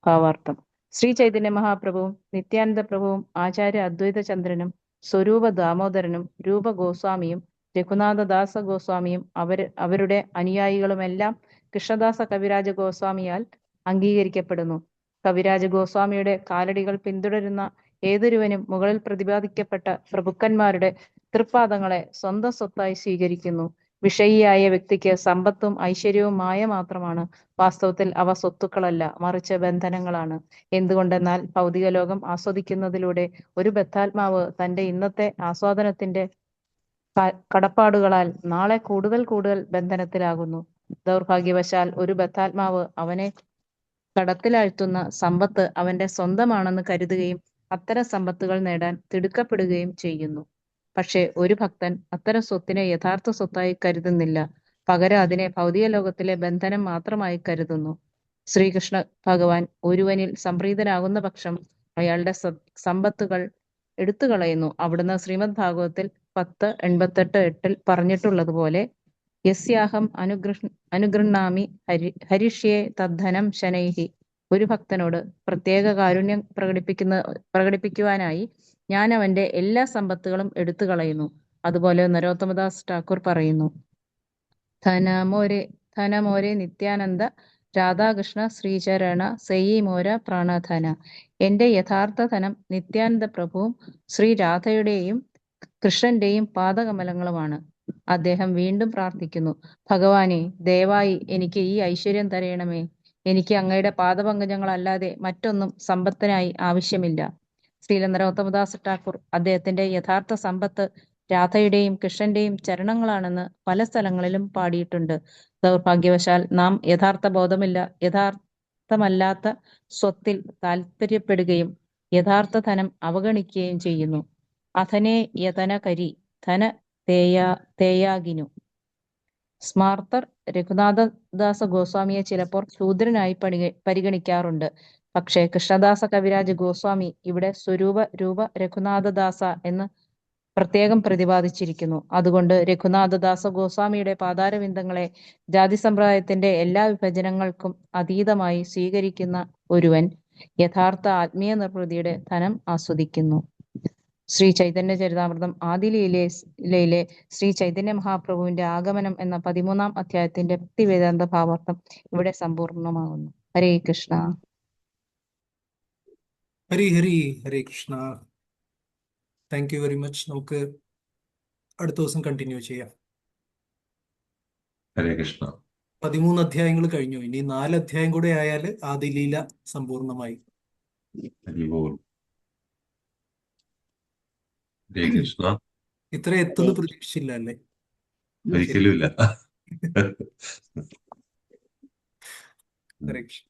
ഭാവാർത്ഥം. ശ്രീ ചൈതന്യ മഹാപ്രഭുവും നിത്യാനന്ദ പ്രഭുവും ആചാര്യ അദ്വൈത ചന്ദ്രനും സ്വരൂപ ദാമോദരനും രൂപ ഗോസ്വാമിയും രഘുനാഥദാസ ഗോസ്വാമിയും അവരുടെ അനുയായികളുമെല്ലാം കൃഷ്ണദാസ കവിരാജ ഗോസ്വാമിയാൽ അംഗീകരിക്കപ്പെടുന്നു. കവിരാജ ഗോസ്വാമിയുടെ കാലടികൾ പിന്തുടരുന്ന ഏതൊരുവനും മുകളിൽ പ്രതിപാദിക്കപ്പെട്ട പ്രഭുക്കന്മാരുടെ തൃപ്പാദങ്ങളെ സ്വന്തം സ്വത്തായി സ്വീകരിക്കുന്നു. വിഷയിയായ വ്യക്തിക്ക് സമ്പത്തും ഐശ്വര്യവും മായ മാത്രമാണ്. വാസ്തവത്തിൽ അവ സ്വത്തുക്കളല്ല, മറിച്ച് ബന്ധനങ്ങളാണ്. എന്തുകൊണ്ടെന്നാൽ ഭൗതിക ലോകം ആസ്വദിക്കുന്നതിലൂടെ ഒരു ബദ്ധാത്മാവ് തന്റെ ഇന്നത്തെ ആസ്വാദനത്തിന്റെ കടപ്പാടുകളാൽ നാളെ കൂടുതൽ കൂടുതൽ ബന്ധനത്തിലാകുന്നു. ദൗർഭാഗ്യവശാൽ ഒരു ബദ്ധാത്മാവ് അവനെ കടത്തിലാഴ്ത്തുന്ന സമ്പത്ത് അവന്റെ സ്വന്തമാണെന്ന് കരുതുകയും അത്തരം സമ്പത്തുകൾ നേടാൻ തിടുക്കപ്പെടുകയും ചെയ്യുന്നു. പക്ഷെ ഒരു ഭക്തൻ അത്തരം സ്വത്തിനെ യഥാർത്ഥ സ്വത്തായി കരുതുന്നില്ല. പകരം അതിനെ ഭൗതിക ലോകത്തിലെ ബന്ധനം മാത്രമായി കരുതുന്നു. ശ്രീകൃഷ്ണ ഭഗവാൻ ഒരുവനിൽ സംപ്രീതനാകുന്ന പക്ഷം അയാളുടെ സമ്പത്തുകൾ എടുത്തു കളയുന്നു. അവിടുന്ന് ശ്രീമദ് ഭാഗവതത്തിൽ 10:88 പറഞ്ഞിട്ടുള്ളതുപോലെ യസ്യാഹം അനുഗൃഹാമി ഹരിഷ്യേ തദ്ധനം ശനൈഹി. ഒരു ഭക്തനോട് പ്രത്യേക കാരുണ്യം പ്രകടിപ്പിക്കുവാനായി ഞാൻ അവന്റെ എല്ലാ സമ്പത്തുകളും എടുത്തു കളയുന്നു. അതുപോലെ നരോത്തമദാസ് ഠാക്കൂർ പറയുന്നു, ധനമോരെ നിത്യാനന്ദ രാധാകൃഷ്ണ ശ്രീചരണ സെയി മോര പ്രാണധന. എന്റെ യഥാർത്ഥ ധനം നിത്യാനന്ദ പ്രഭുവും ശ്രീ രാധയുടെയും കൃഷ്ണന്റെയും പാദകമലങ്ങളുമാണ്. അദ്ദേഹം വീണ്ടും പ്രാർത്ഥിക്കുന്നു, ഭഗവാനെ, ദയവായി എനിക്ക് ഈ ഐശ്വര്യം തരയണമേ. എനിക്ക് അങ്ങയുടെ പാദപങ്കജങ്ങളല്ലാതെ മറ്റൊന്നും സമ്പത്തിനായി ആവശ്യമില്ല. ശ്രീല നരോത്തമദാസ് ഠാക്കൂർ അദ്ദേഹത്തിന്റെ യഥാർത്ഥ സമ്പത്ത് രാധയുടെയും കൃഷ്ണന്റെയും ചരണങ്ങളാണെന്ന് പല സ്ഥലങ്ങളിലും പാടിയിട്ടുണ്ട്. ദൗർഭാഗ്യവശാൽ നാം യഥാർത്ഥമല്ലാത്ത സ്വത്തിൽ താല്പര്യപ്പെടുകയും യഥാർത്ഥ ധനം അവഗണിക്കുകയും ചെയ്യുന്നു. അധനേ യതന കരി ധന തേയാഗിനു. സ്മാർത്തർ രഘുനാഥദാസ ഗോസ്വാമിയെ ചിലപ്പോൾ ശൂദ്രനായി പരിഗണിക്കാറുണ്ട്. പക്ഷേ കൃഷ്ണദാസ കവിരാജ ഗോസ്വാമി ഇവിടെ സ്വരൂപ രൂപ രഘുനാഥദാസ എന്ന് പ്രത്യേകം പ്രതിപാദിച്ചിരിക്കുന്നു. അതുകൊണ്ട് രഘുനാഥദാസ ഗോസ്വാമിയുടെ പാതാരവിന്ദങ്ങളെ ജാതി സമ്പ്രദായത്തിന്റെ എല്ലാ വിഭജനങ്ങൾക്കും അതീതമായി സ്വീകരിക്കുന്ന ഒരുവൻ യഥാർത്ഥ ആത്മീയ നിർവൃതിയുടെ ധനം ആസ്വദിക്കുന്നു. ശ്രീ ചൈതന്യ ചരിതാമൃതം ആദിലീലയിലെ ശ്രീ ചൈതന്യ മഹാപ്രഭുവിന്റെ ആഗമനം എന്ന 13-ാം അധ്യായത്തിന്റെ ഭക്തിവേദാന്ത ഭാവാർത്ഥം ഇവിടെ സമ്പൂർണമാകുന്നു. Hare Krishna. Hare Krishna. Thank you very much. നമുക്ക് അടുത്ത ദിവസം കണ്ടിന്യൂ ചെയ്യാം. ഹരേ കൃഷ്ണ. 13 അധ്യായങ്ങൾ കഴിഞ്ഞു. ഇനി 4 അധ്യായം കൂടെ ആയാൽ ആദിലീല സമ്പൂർണമായി. ഹരേ കൃഷ്ണ. ഇത്ര എത്തുന്നു പ്രതീക്ഷിച്ചില്ല അല്ലേ? ഒരിക്കലും ഇല്ല. ഹരേ കൃഷ്ണ.